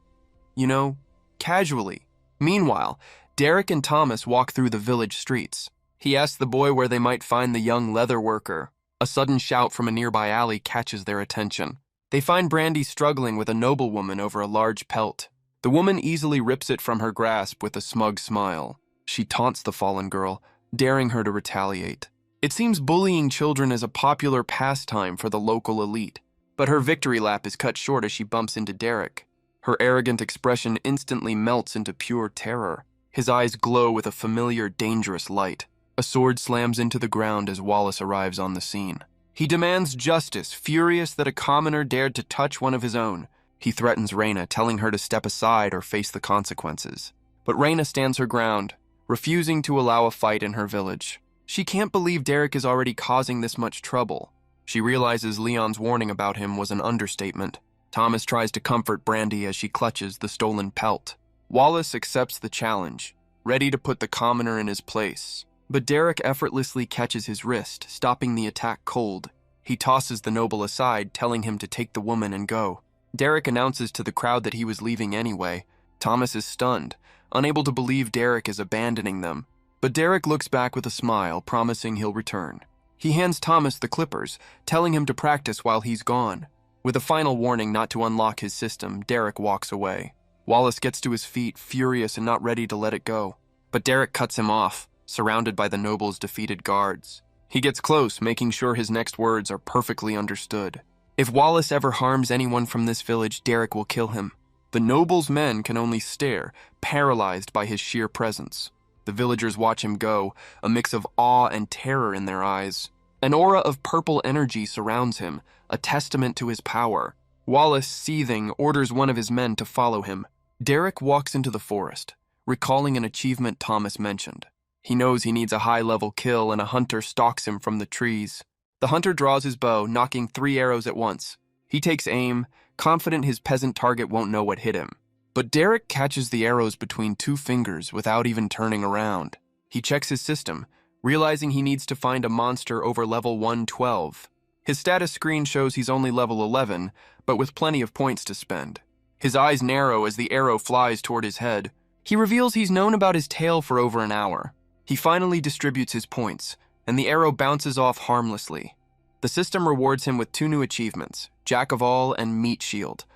You know, casually. Meanwhile, Derek and Thomas walk through the village streets. He asks the boy where they might find the young leather worker. A sudden shout from a nearby alley catches their attention. They find Brandy struggling with a noblewoman over a large pelt. The woman easily rips it from her grasp with a smug smile. She taunts the fallen girl, daring her to retaliate. It seems bullying children is a popular pastime for the local elite, but her victory lap is cut short as she bumps into Derek. Her arrogant expression instantly melts into pure terror. His eyes glow with a familiar, dangerous light. A sword slams into the ground as Wallace arrives on the scene. He demands justice, furious that a commoner dared to touch one of his own. He threatens Raina, telling her to step aside or face the consequences. But Raina stands her ground, refusing to allow a fight in her village. She can't believe Derek is already causing this much trouble. She realizes Leon's warning about him was an understatement. Thomas tries to comfort Brandy as she clutches the stolen pelt. Wallace accepts the challenge, ready to put the commoner in his place. But Derek effortlessly catches his wrist, stopping the attack cold. He tosses the noble aside, telling him to take the woman and go. Derek announces to the crowd that he was leaving anyway. Thomas is stunned, unable to believe Derek is abandoning them. But Derek looks back with a smile, promising he'll return. He hands Thomas the clippers, telling him to practice while he's gone. With a final warning not to unlock his system, Derek walks away. Wallace gets to his feet, furious and not ready to let it go. But Derek cuts him off, surrounded by the noble's defeated guards. He gets close, making sure his next words are perfectly understood. If Wallace ever harms anyone from this village, Derek will kill him. The noble's men can only stare, paralyzed by his sheer presence. The villagers watch him go, a mix of awe and terror in their eyes. An aura of purple energy surrounds him, a testament to his power. Wallace, seething, orders one of his men to follow him. Derek walks into the forest, recalling an achievement Thomas mentioned. He knows he needs a high-level kill, and a hunter stalks him from the trees. The hunter draws his bow, knocking 3 arrows at once. He takes aim, confident his peasant target won't know what hit him. But Derek catches the arrows between 2 fingers without even turning around. He checks his system, realizing he needs to find a monster over level 112. His status screen shows he's only level 11, but with plenty of points to spend. His eyes narrow as the arrow flies toward his head. He reveals he's known about his tail for over an hour. He finally distributes his points, and the arrow bounces off harmlessly. The system rewards him with 2 new achievements, Jack of All and Meat Shield.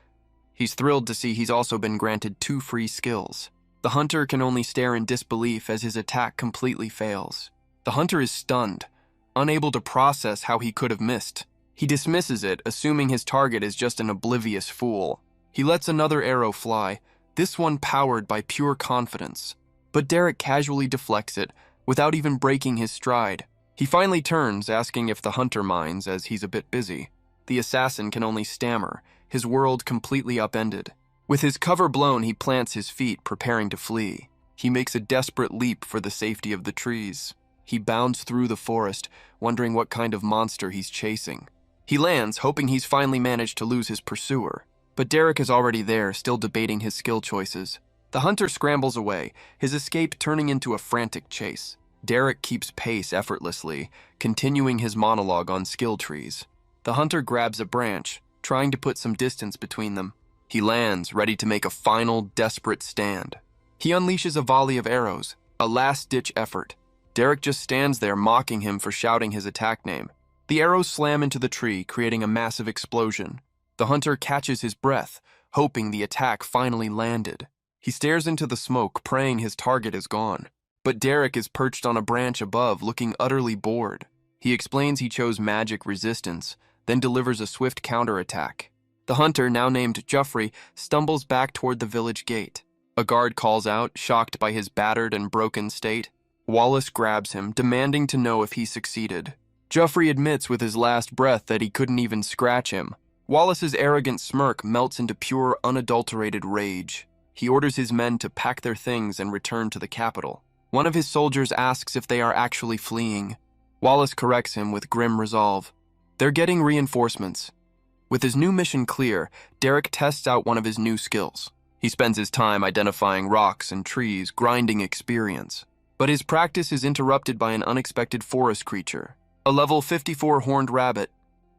He's thrilled to see he's also been granted 2 free skills. The hunter can only stare in disbelief as his attack completely fails. The hunter is stunned, unable to process how he could have missed. He dismisses it, assuming his target is just an oblivious fool. He lets another arrow fly, this one powered by pure confidence. But Derek casually deflects it, without even breaking his stride. He finally turns, asking if the hunter minds, as he's a bit busy. The assassin can only stammer, his world completely upended. With his cover blown, he plants his feet, preparing to flee. He makes a desperate leap for the safety of the trees. He bounds through the forest, wondering what kind of monster he's chasing. He lands, hoping he's finally managed to lose his pursuer. But Derek is already there, still debating his skill choices. The hunter scrambles away, his escape turning into a frantic chase. Derek keeps pace effortlessly, continuing his monologue on skill trees. The hunter grabs a branch, trying to put some distance between them. He lands, ready to make a final, desperate stand. He unleashes a volley of arrows, a last-ditch effort. Derek just stands there, mocking him for shouting his attack name. The arrows slam into the tree, creating a massive explosion. The hunter catches his breath, hoping the attack finally landed. He stares into the smoke, praying his target is gone. But Derek is perched on a branch above, looking utterly bored. He explains he chose magic resistance, then delivers a swift counterattack. The hunter, now named Geoffrey, stumbles back toward the village gate. A guard calls out, shocked by his battered and broken state. Wallace grabs him, demanding to know if he succeeded. Geoffrey admits with his last breath that he couldn't even scratch him. Wallace's arrogant smirk melts into pure, unadulterated rage. He orders his men to pack their things and return to the capital. One of his soldiers asks if they are actually fleeing. Wallace corrects him with grim resolve. They're getting reinforcements. With his new mission clear, Derek tests out one of his new skills. He spends his time identifying rocks and trees, grinding experience. But his practice is interrupted by an unexpected forest creature. A level 54 horned rabbit.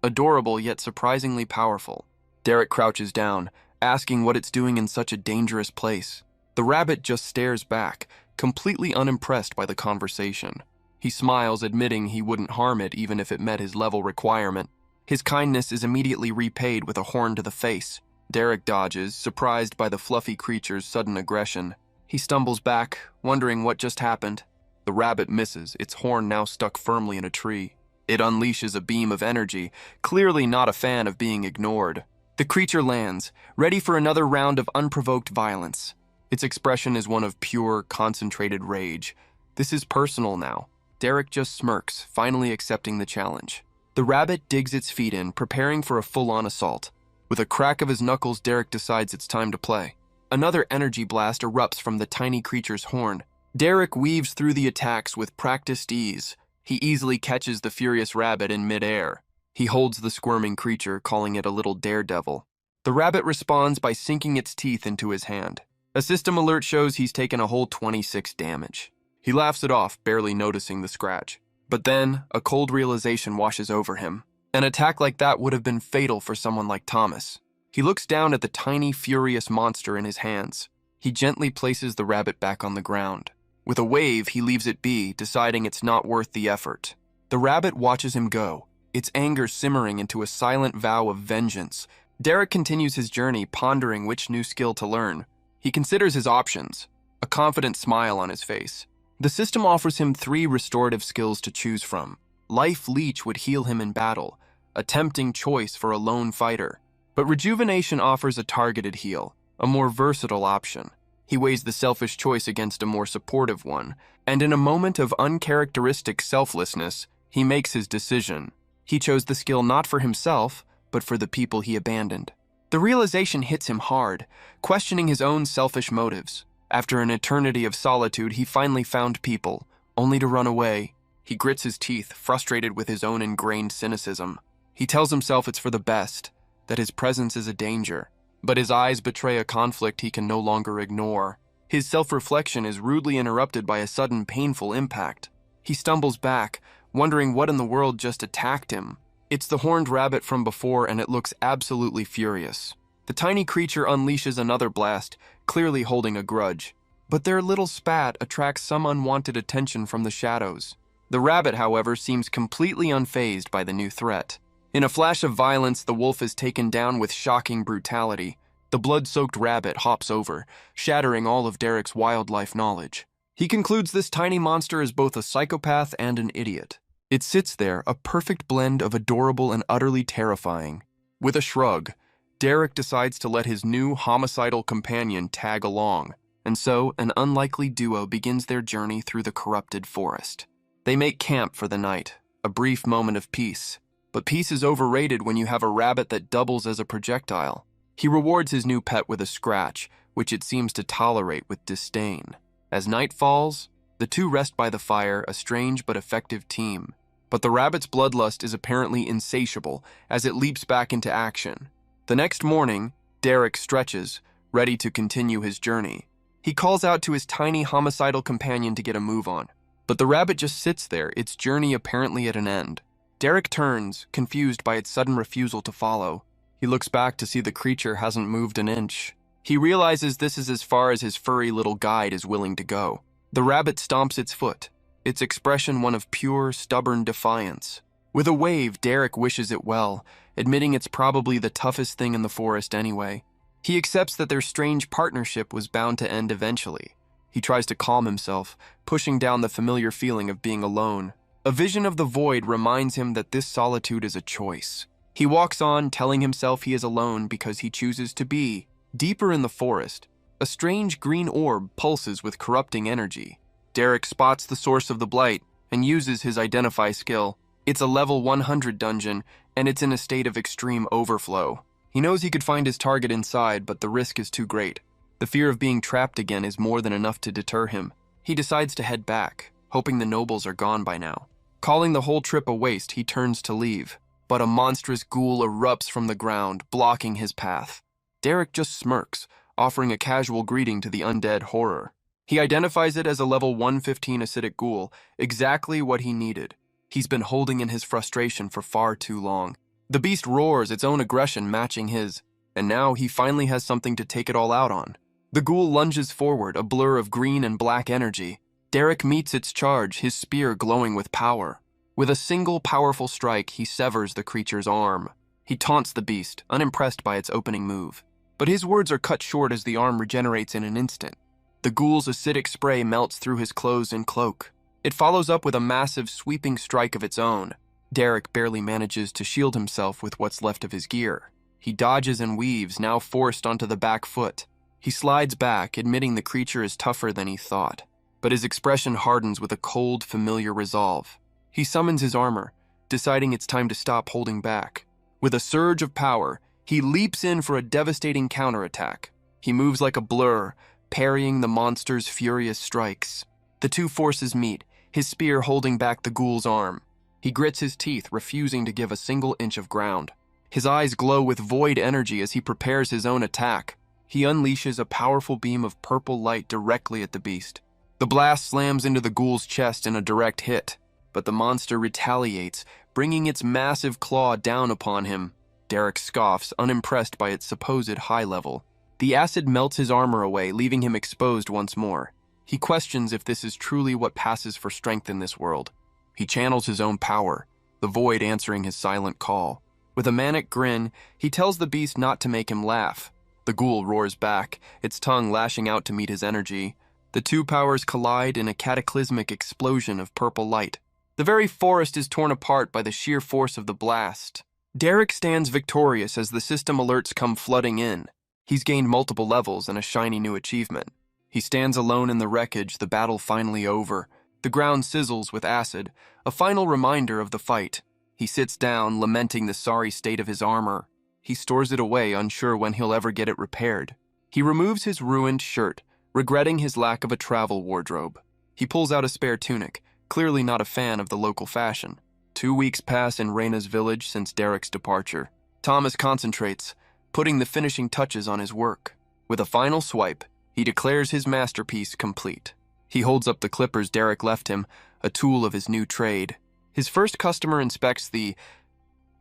Adorable yet surprisingly powerful. Derek crouches down, asking what it's doing in such a dangerous place. The rabbit just stares back, completely unimpressed by the conversation. He smiles, admitting he wouldn't harm it even if it met his level requirement. His kindness is immediately repaid with a horn to the face. Derek dodges, surprised by the fluffy creature's sudden aggression. He stumbles back, wondering what just happened. The rabbit misses, its horn now stuck firmly in a tree. It unleashes a beam of energy, clearly not a fan of being ignored. The creature lands, ready for another round of unprovoked violence. Its expression is one of pure, concentrated rage. This is personal now. Derek just smirks, finally accepting the challenge. The rabbit digs its feet in, preparing for a full-on assault. With a crack of his knuckles, Derek decides it's time to play. Another energy blast erupts from the tiny creature's horn. Derek weaves through the attacks with practiced ease. He easily catches the furious rabbit in mid-air. He holds the squirming creature, calling it a little daredevil. The rabbit responds by sinking its teeth into his hand. A system alert shows he's taken a whole 26 damage. He laughs it off, barely noticing the scratch. But then, a cold realization washes over him. An attack like that would have been fatal for someone like Thomas. He looks down at the tiny, furious monster in his hands. He gently places the rabbit back on the ground. With a wave, he leaves it be, deciding it's not worth the effort. The rabbit watches him go, its anger simmering into a silent vow of vengeance. Derek continues his journey, pondering which new skill to learn. He considers his options, a confident smile on his face. The system offers him 3 restorative skills to choose from. Life Leech would heal him in battle, a tempting choice for a lone fighter. But Rejuvenation offers a targeted heal, a more versatile option. He weighs the selfish choice against a more supportive one, and in a moment of uncharacteristic selflessness, he makes his decision. He chose the skill not for himself, but for the people he abandoned. The realization hits him hard, questioning his own selfish motives. After an eternity of solitude, he finally found people, only to run away. He grits his teeth, frustrated with his own ingrained cynicism. He tells himself it's for the best, that his presence is a danger. But his eyes betray a conflict he can no longer ignore. His self-reflection is rudely interrupted by a sudden painful impact. He stumbles back, wondering what in the world just attacked him. It's the horned rabbit from before, and it looks absolutely furious. The tiny creature unleashes another blast, clearly holding a grudge. But their little spat attracts some unwanted attention from the shadows. The rabbit, however, seems completely unfazed by the new threat. In a flash of violence, the wolf is taken down with shocking brutality. The blood-soaked rabbit hops over, shattering all of Derek's wildlife knowledge. He concludes this tiny monster is both a psychopath and an idiot. It sits there, a perfect blend of adorable and utterly terrifying. With a shrug, Derek decides to let his new homicidal companion tag along, and so an unlikely duo begins their journey through the corrupted forest. They make camp for the night, a brief moment of peace. But peace is overrated when you have a rabbit that doubles as a projectile. He rewards his new pet with a scratch, which it seems to tolerate with disdain. As night falls, the two rest by the fire, a strange but effective team. But the rabbit's bloodlust is apparently insatiable as it leaps back into action. The next morning, Derek stretches, ready to continue his journey. He calls out to his tiny homicidal companion to get a move on. But the rabbit just sits there, its journey apparently at an end. Derek turns, confused by its sudden refusal to follow. He looks back to see the creature hasn't moved an inch. He realizes this is as far as his furry little guide is willing to go. The rabbit stomps its foot, its expression one of pure, stubborn defiance. With a wave, Derek wishes it well, admitting it's probably the toughest thing in the forest anyway. He accepts that their strange partnership was bound to end eventually. He tries to calm himself, pushing down the familiar feeling of being alone. A vision of the void reminds him that this solitude is a choice. He walks on, telling himself he is alone because he chooses to be. Deeper in the forest, a strange green orb pulses with corrupting energy. Derek spots the source of the blight and uses his identify skill. It's a level 100 dungeon, and it's in a state of extreme overflow. He knows he could find his target inside, but the risk is too great. The fear of being trapped again is more than enough to deter him. He decides to head back, hoping the nobles are gone by now. Calling the whole trip a waste, he turns to leave, but a monstrous ghoul erupts from the ground, blocking his path. Derek just smirks, offering a casual greeting to the undead horror. He identifies it as a level 115 acidic ghoul, exactly what he needed. He's been holding in his frustration for far too long. The beast roars, its own aggression matching his, and now he finally has something to take it all out on. The ghoul lunges forward, a blur of green and black energy. Derek meets its charge, his spear glowing with power. With a single powerful strike, he severs the creature's arm. He taunts the beast, unimpressed by its opening move. But his words are cut short as the arm regenerates in an instant. The ghoul's acidic spray melts through his clothes and cloak. It follows up with a massive, sweeping strike of its own. Derek barely manages to shield himself with what's left of his gear. He dodges and weaves, now forced onto the back foot. He slides back, admitting the creature is tougher than he thought. But his expression hardens with a cold, familiar resolve. He summons his armor, deciding it's time to stop holding back. With a surge of power, he leaps in for a devastating counterattack. He moves like a blur, parrying the monster's furious strikes. The two forces meet, his spear holding back the ghoul's arm. He grits his teeth, refusing to give a single inch of ground. His eyes glow with void energy as he prepares his own attack. He unleashes a powerful beam of purple light directly at the beast. The blast slams into the ghoul's chest in a direct hit, but the monster retaliates, bringing its massive claw down upon him. Derek scoffs, unimpressed by its supposed high level. The acid melts his armor away, leaving him exposed once more. He questions if this is truly what passes for strength in this world. He channels his own power, the void answering his silent call. With a manic grin, he tells the beast not to make him laugh. The ghoul roars back, its tongue lashing out to meet his energy. The two powers collide in a cataclysmic explosion of purple light. The very forest is torn apart by the sheer force of the blast. Derek stands victorious as the system alerts come flooding in. He's gained multiple levels and a shiny new achievement. He stands alone in the wreckage, the battle finally over. The ground sizzles with acid, a final reminder of the fight. He sits down, lamenting the sorry state of his armor. He stores it away, unsure when he'll ever get it repaired. He removes his ruined shirt, regretting his lack of a travel wardrobe. He pulls out a spare tunic, clearly not a fan of the local fashion. 2 weeks pass in Raina's village since Derek's departure. Thomas concentrates, putting the finishing touches on his work. With a final swipe, he declares his masterpiece complete. He holds up the clippers Derek left him, a tool of his new trade. His first customer inspects the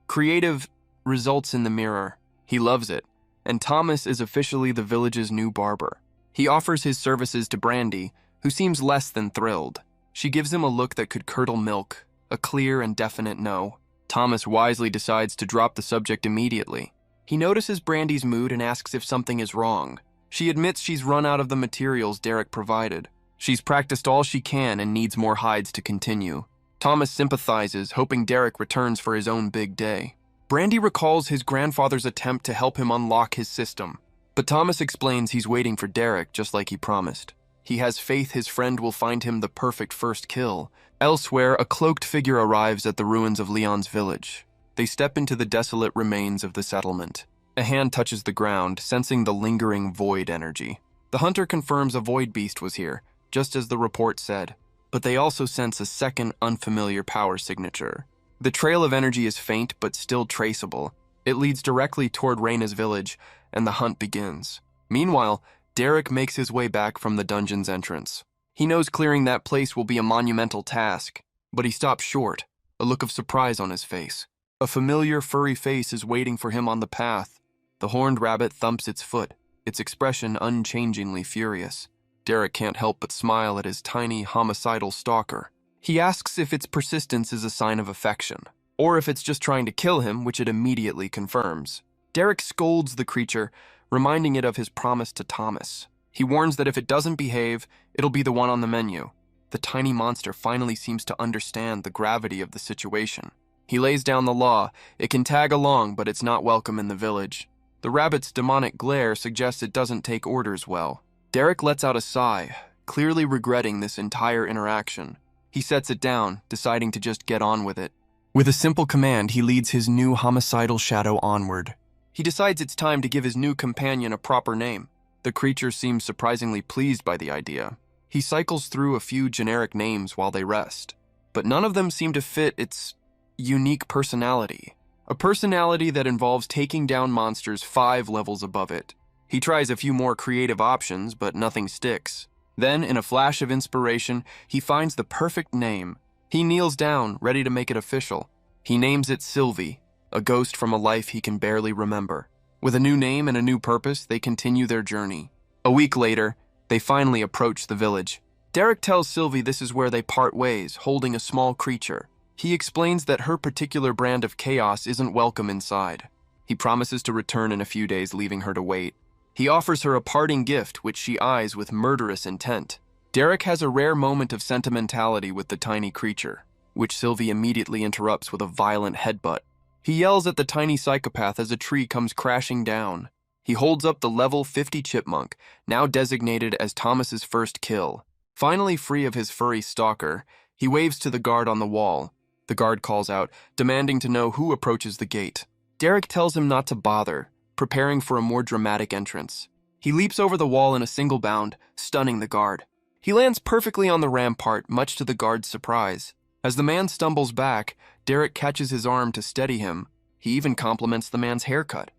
creative results in the mirror. He loves it, and Thomas is officially the village's new barber. He offers his services to Brandy, who seems less than thrilled. She gives him a look that could curdle milk, a clear and definite no. Thomas wisely decides to drop the subject immediately. He notices Brandy's mood and asks if something is wrong. She admits she's run out of the materials Derek provided. She's practiced all she can and needs more hides to continue. Thomas sympathizes, hoping Derek returns for his own big day. Brandy recalls his grandfather's attempt to help him unlock his system, but Thomas explains he's waiting for Derek just like he promised. He has faith his friend will find him the perfect first kill. Elsewhere, a cloaked figure arrives at the ruins of Leon's village. They step into the desolate remains of the settlement. A hand touches the ground, sensing the lingering void energy. The hunter confirms a void beast was here, just as the report said, but they also sense a second unfamiliar power signature. The trail of energy is faint but still traceable. It leads directly toward Raina's village, and the hunt begins. Meanwhile, Derek makes his way back from the dungeon's entrance. He knows clearing that place will be a monumental task, but he stops short, a look of surprise on his face. A familiar furry face is waiting for him on the path. The horned rabbit thumps its foot, its expression unchangingly furious. Derek can't help but smile at his tiny, homicidal stalker. He asks if its persistence is a sign of affection, or if it's just trying to kill him, which it immediately confirms. Derek scolds the creature, reminding it of his promise to Thomas. He warns that if it doesn't behave, it'll be the one on the menu. The tiny monster finally seems to understand the gravity of the situation. He lays down the law. It can tag along, but it's not welcome in the village. The rabbit's demonic glare suggests it doesn't take orders well. Derek lets out a sigh, clearly regretting this entire interaction. He sets it down, deciding to just get on with it. With a simple command, he leads his new homicidal shadow onward. He decides it's time to give his new companion a proper name. The creature seems surprisingly pleased by the idea. He cycles through a few generic names while they rest, but none of them seem to fit its unique personality. A personality that involves taking down monsters 5 levels above it. He tries a few more creative options, but nothing sticks. Then, in a flash of inspiration, he finds the perfect name. He kneels down, ready to make it official. He names it Sylvie, a ghost from a life he can barely remember. With a new name and a new purpose, they continue their journey. A week later, they finally approach the village. Derek tells Sylvie this is where they part ways, holding a small creature. He explains that her particular brand of chaos isn't welcome inside. He promises to return in a few days, leaving her to wait. He offers her a parting gift, which she eyes with murderous intent. Derek has a rare moment of sentimentality with the tiny creature, which Sylvie immediately interrupts with a violent headbutt. He yells at the tiny psychopath as a tree comes crashing down. He holds up the level 50 chipmunk, now designated as Thomas's first kill. Finally free of his furry stalker, he waves to the guard on the wall. The guard calls out, demanding to know who approaches the gate. Derek tells him not to bother, preparing for a more dramatic entrance. He leaps over the wall in a single bound, stunning the guard. He lands perfectly on the rampart, much to the guard's surprise. As the man stumbles back, Derek catches his arm to steady him. He even compliments the man's haircut.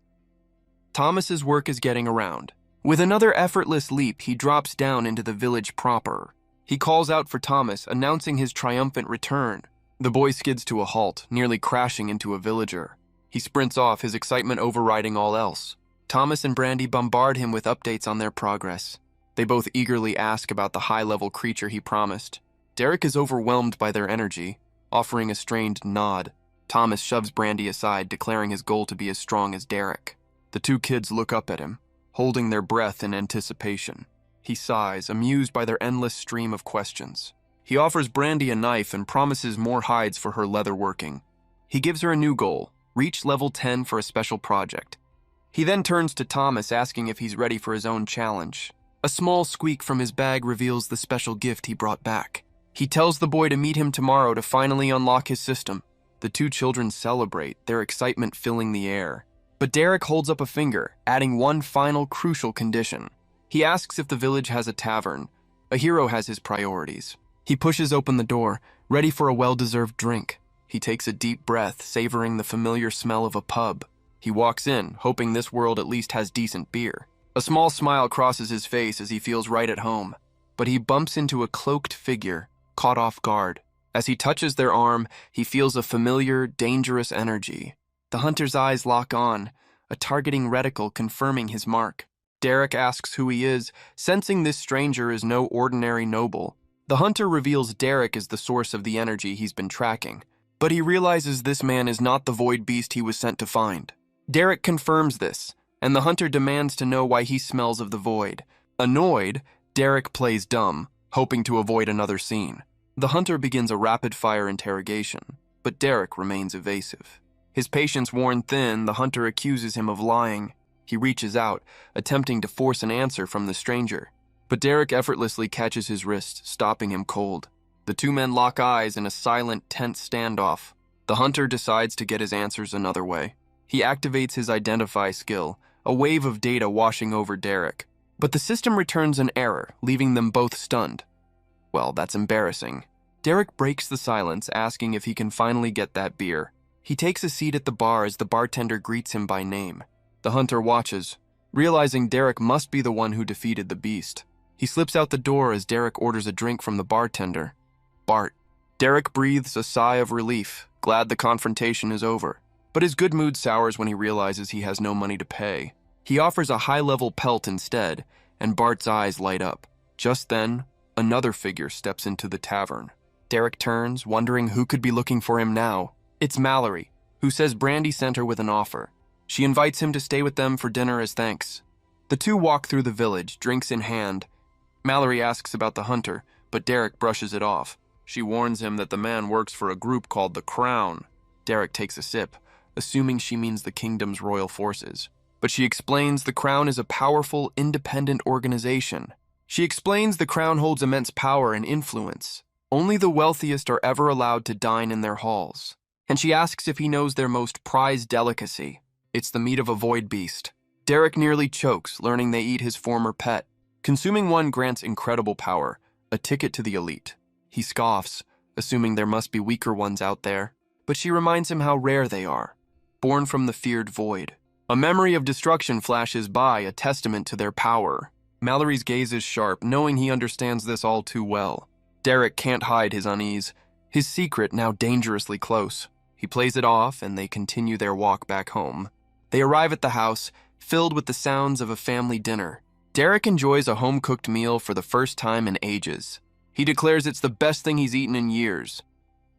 Thomas's work is getting around. With another effortless leap, he drops down into the village proper. He calls out for Thomas, announcing his triumphant return. The boy skids to a halt, nearly crashing into a villager. He sprints off, his excitement overriding all else. Thomas and Brandy bombard him with updates on their progress. They both eagerly ask about the high-level creature he promised. Derek is overwhelmed by their energy, offering a strained nod. Thomas shoves Brandy aside, declaring his goal to be as strong as Derek. The two kids look up at him, holding their breath in anticipation. He sighs, amused by their endless stream of questions. He offers Brandy a knife and promises more hides for her leather working. He gives her a new goal, reach level 10 for a special project. He then turns to Thomas, asking if he's ready for his own challenge. A small squeak from his bag reveals the special gift he brought back. He tells the boy to meet him tomorrow to finally unlock his system. The two children celebrate, their excitement filling the air. But Derek holds up a finger, adding one final crucial condition. He asks if the village has a tavern. A hero has his priorities. He pushes open the door, ready for a well-deserved drink. He takes a deep breath, savoring the familiar smell of a pub. He walks in, hoping this world at least has decent beer. A small smile crosses his face as he feels right at home. But he bumps into a cloaked figure, caught off guard. As he touches their arm, he feels a familiar, dangerous energy. The hunter's eyes lock on, a targeting reticle confirming his mark. Derek asks who he is, sensing this stranger is no ordinary noble. The hunter reveals Derek is the source of the energy he's been tracking, but he realizes this man is not the void beast he was sent to find. Derek confirms this, and the hunter demands to know why he smells of the void. Annoyed, Derek plays dumb, hoping to avoid another scene. The hunter begins a rapid-fire interrogation, but Derek remains evasive. His patience worn thin, the hunter accuses him of lying. He reaches out, attempting to force an answer from the stranger, but Derek effortlessly catches his wrist, stopping him cold. The two men lock eyes in a silent, tense standoff. The hunter decides to get his answers another way. He activates his identify skill, a wave of data washing over Derek. But the system returns an error, leaving them both stunned. Well, that's embarrassing. Derek breaks the silence, asking if he can finally get that beer. He takes a seat at the bar as the bartender greets him by name. The hunter watches, realizing Derek must be the one who defeated the beast. He slips out the door as Derek orders a drink from the bartender. Bart. Derek breathes a sigh of relief, glad the confrontation is over. But his good mood sours when he realizes he has no money to pay. He offers a high-level pelt instead, and Bart's eyes light up. Just then, another figure steps into the tavern. Derek turns, wondering who could be looking for him now. It's Mallory, who says Brandy sent her with an offer. She invites him to stay with them for dinner as thanks. The two walk through the village, drinks in hand. Mallory asks about the hunter, but Derek brushes it off. She warns him that the man works for a group called the Crown. Derek takes a sip, assuming she means the kingdom's royal forces. But she explains the Crown is a powerful, independent organization. She explains the Crown holds immense power and influence. Only the wealthiest are ever allowed to dine in their halls. And she asks if he knows their most prized delicacy. It's the meat of a void beast. Derek nearly chokes, learning they eat his former pet. Consuming one grants incredible power, a ticket to the elite. He scoffs, assuming there must be weaker ones out there. But she reminds him how rare they are, born from the feared void. A memory of destruction flashes by, a testament to their power. Mallory's gaze is sharp, knowing he understands this all too well. Derek can't hide his unease, his secret now dangerously close. He plays it off, and they continue their walk back home. They arrive at the house, filled with the sounds of a family dinner. Derek enjoys a home-cooked meal for the first time in ages. He declares it's the best thing he's eaten in years.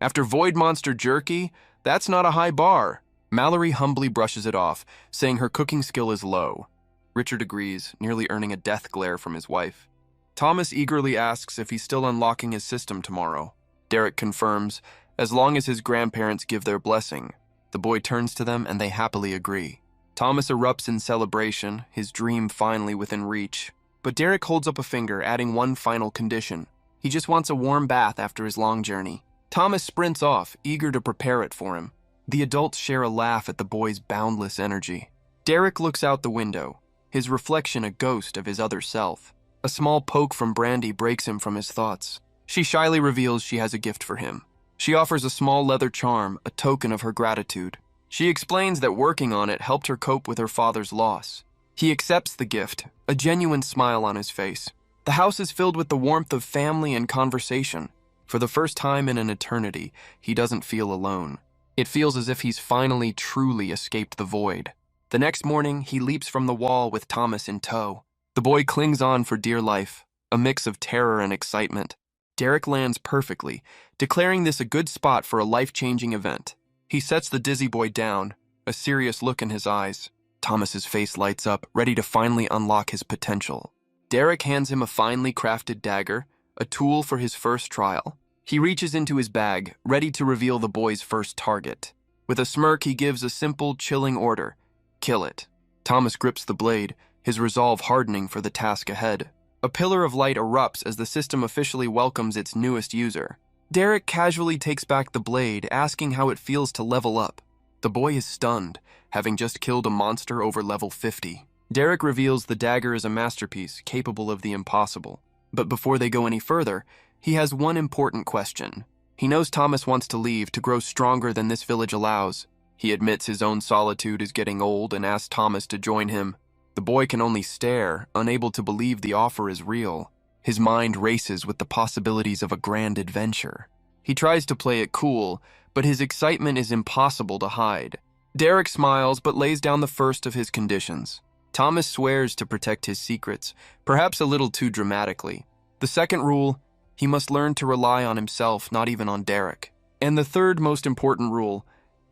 After Void Monster jerky, that's not a high bar. Mallory humbly brushes it off, saying her cooking skill is low. Richard agrees, nearly earning a death glare from his wife. Thomas eagerly asks if he's still unlocking his system tomorrow. Derek confirms, as long as his grandparents give their blessing. The boy turns to them and they happily agree. Thomas erupts in celebration, his dream finally within reach. But Derek holds up a finger, adding one final condition. He just wants a warm bath after his long journey. Thomas sprints off, eager to prepare it for him. The adults share a laugh at the boy's boundless energy. Derek looks out the window, his reflection a ghost of his other self. A small poke from Brandy breaks him from his thoughts. She shyly reveals she has a gift for him. She offers a small leather charm, a token of her gratitude. She explains that working on it helped her cope with her father's loss. He accepts the gift, a genuine smile on his face. The house is filled with the warmth of family and conversation. For the first time in an eternity, he doesn't feel alone. It feels as if he's finally truly escaped the void. The next morning, he leaps from the wall with Thomas in tow. The boy clings on for dear life, a mix of terror and excitement. Derek lands perfectly, declaring this a good spot for a life-changing event. He sets the dizzy boy down, a serious look in his eyes. Thomas's face lights up, ready to finally unlock his potential. Derek hands him a finely crafted dagger, a tool for his first trial. He reaches into his bag, ready to reveal the boy's first target. With a smirk, he gives a simple, chilling order. Kill it. Thomas grips the blade, his resolve hardening for the task ahead. A pillar of light erupts as the system officially welcomes its newest user. Derek casually takes back the blade, asking how it feels to level up. The boy is stunned, having just killed a monster over level 50. Derek reveals the dagger is a masterpiece, capable of the impossible. But before they go any further, he has one important question. He knows Thomas wants to leave to grow stronger than this village allows. He admits his own solitude is getting old and asks Thomas to join him. The boy can only stare, unable to believe the offer is real. His mind races with the possibilities of a grand adventure. He tries to play it cool, but his excitement is impossible to hide. Derek smiles but lays down the first of his conditions. Thomas swears to protect his secrets, perhaps a little too dramatically. The second rule, he must learn to rely on himself, not even on Derek. And the third most important rule,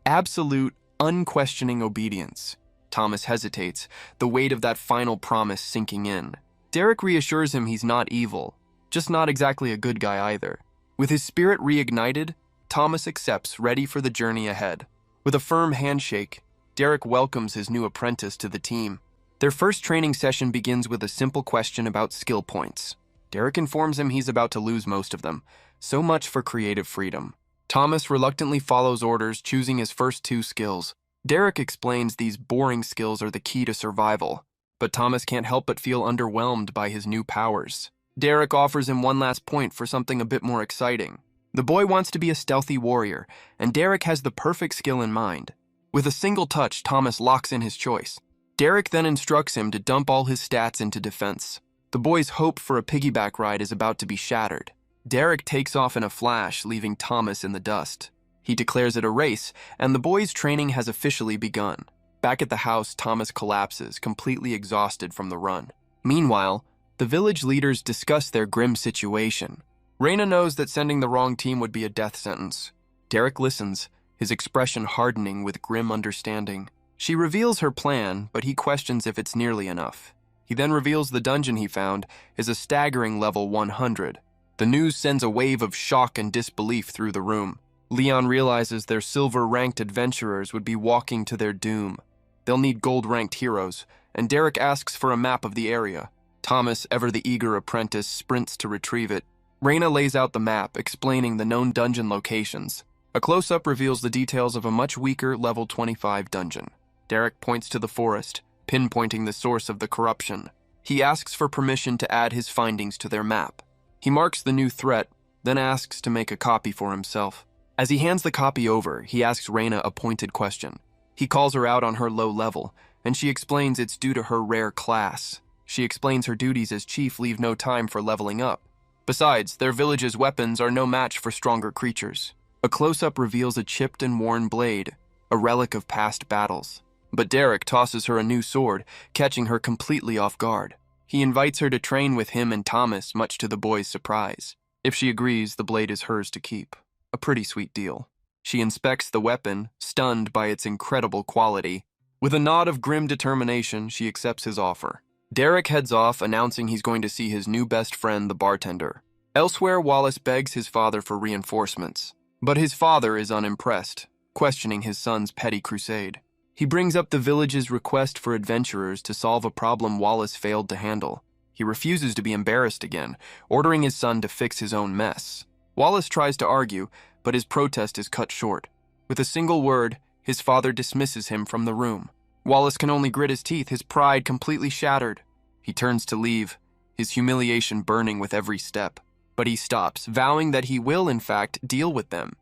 absolute, unquestioning obedience. Thomas hesitates, the weight of that final promise sinking in. Derek reassures him he's not evil, just not exactly a good guy either. With his spirit reignited, Thomas accepts, ready for the journey ahead. With a firm handshake, Derek welcomes his new apprentice to the team. Their first training session begins with a simple question about skill points. Derek informs him he's about to lose most of them. So much for creative freedom. Thomas reluctantly follows orders, choosing his first 2 skills. Derek explains these boring skills are the key to survival, but Thomas can't help but feel underwhelmed by his new powers. Derek offers him one last point for something a bit more exciting. The boy wants to be a stealthy warrior, and Derek has the perfect skill in mind. With a single touch, Thomas locks in his choice. Derek then instructs him to dump all his stats into defense. The boy's hope for a piggyback ride is about to be shattered. Derek takes off in a flash, leaving Thomas in the dust. He declares it a race, and the boy's training has officially begun. Back at the house, Thomas collapses, completely exhausted from the run. Meanwhile, the village leaders discuss their grim situation. Raina knows that sending the wrong team would be a death sentence. Derek listens, his expression hardening with grim understanding. She reveals her plan, but he questions if it's nearly enough. He then reveals the dungeon he found is a staggering level 100. The news sends a wave of shock and disbelief through the room. Leon realizes their silver-ranked adventurers would be walking to their doom. They'll need gold-ranked heroes, and Derek asks for a map of the area. Thomas, ever the eager apprentice, sprints to retrieve it. Raina lays out the map, explaining the known dungeon locations. A close-up reveals the details of a much weaker level 25 dungeon. Derek points to the forest, pinpointing the source of the corruption. He asks for permission to add his findings to their map. He marks the new threat, then asks to make a copy for himself. As he hands the copy over, he asks Raina a pointed question. He calls her out on her low level, and she explains it's due to her rare class. She explains her duties as chief leave no time for leveling up. Besides, their village's weapons are no match for stronger creatures. A close-up reveals a chipped and worn blade, a relic of past battles. But Derek tosses her a new sword, catching her completely off guard. He invites her to train with him and Thomas, much to the boy's surprise. If she agrees, the blade is hers to keep. A pretty sweet deal. She inspects the weapon, stunned by its incredible quality. With a nod of grim determination, she accepts his offer. Derek heads off, announcing he's going to see his new best friend, the bartender. Elsewhere, Wallace begs his father for reinforcements. But his father is unimpressed, questioning his son's petty crusade. He brings up the village's request for adventurers to solve a problem Wallace failed to handle. He refuses to be embarrassed again, ordering his son to fix his own mess. Wallace tries to argue, but his protest is cut short. With a single word, his father dismisses him from the room. Wallace can only grit his teeth, his pride completely shattered. He turns to leave, his humiliation burning with every step. But he stops, vowing that he will, in fact, deal with them.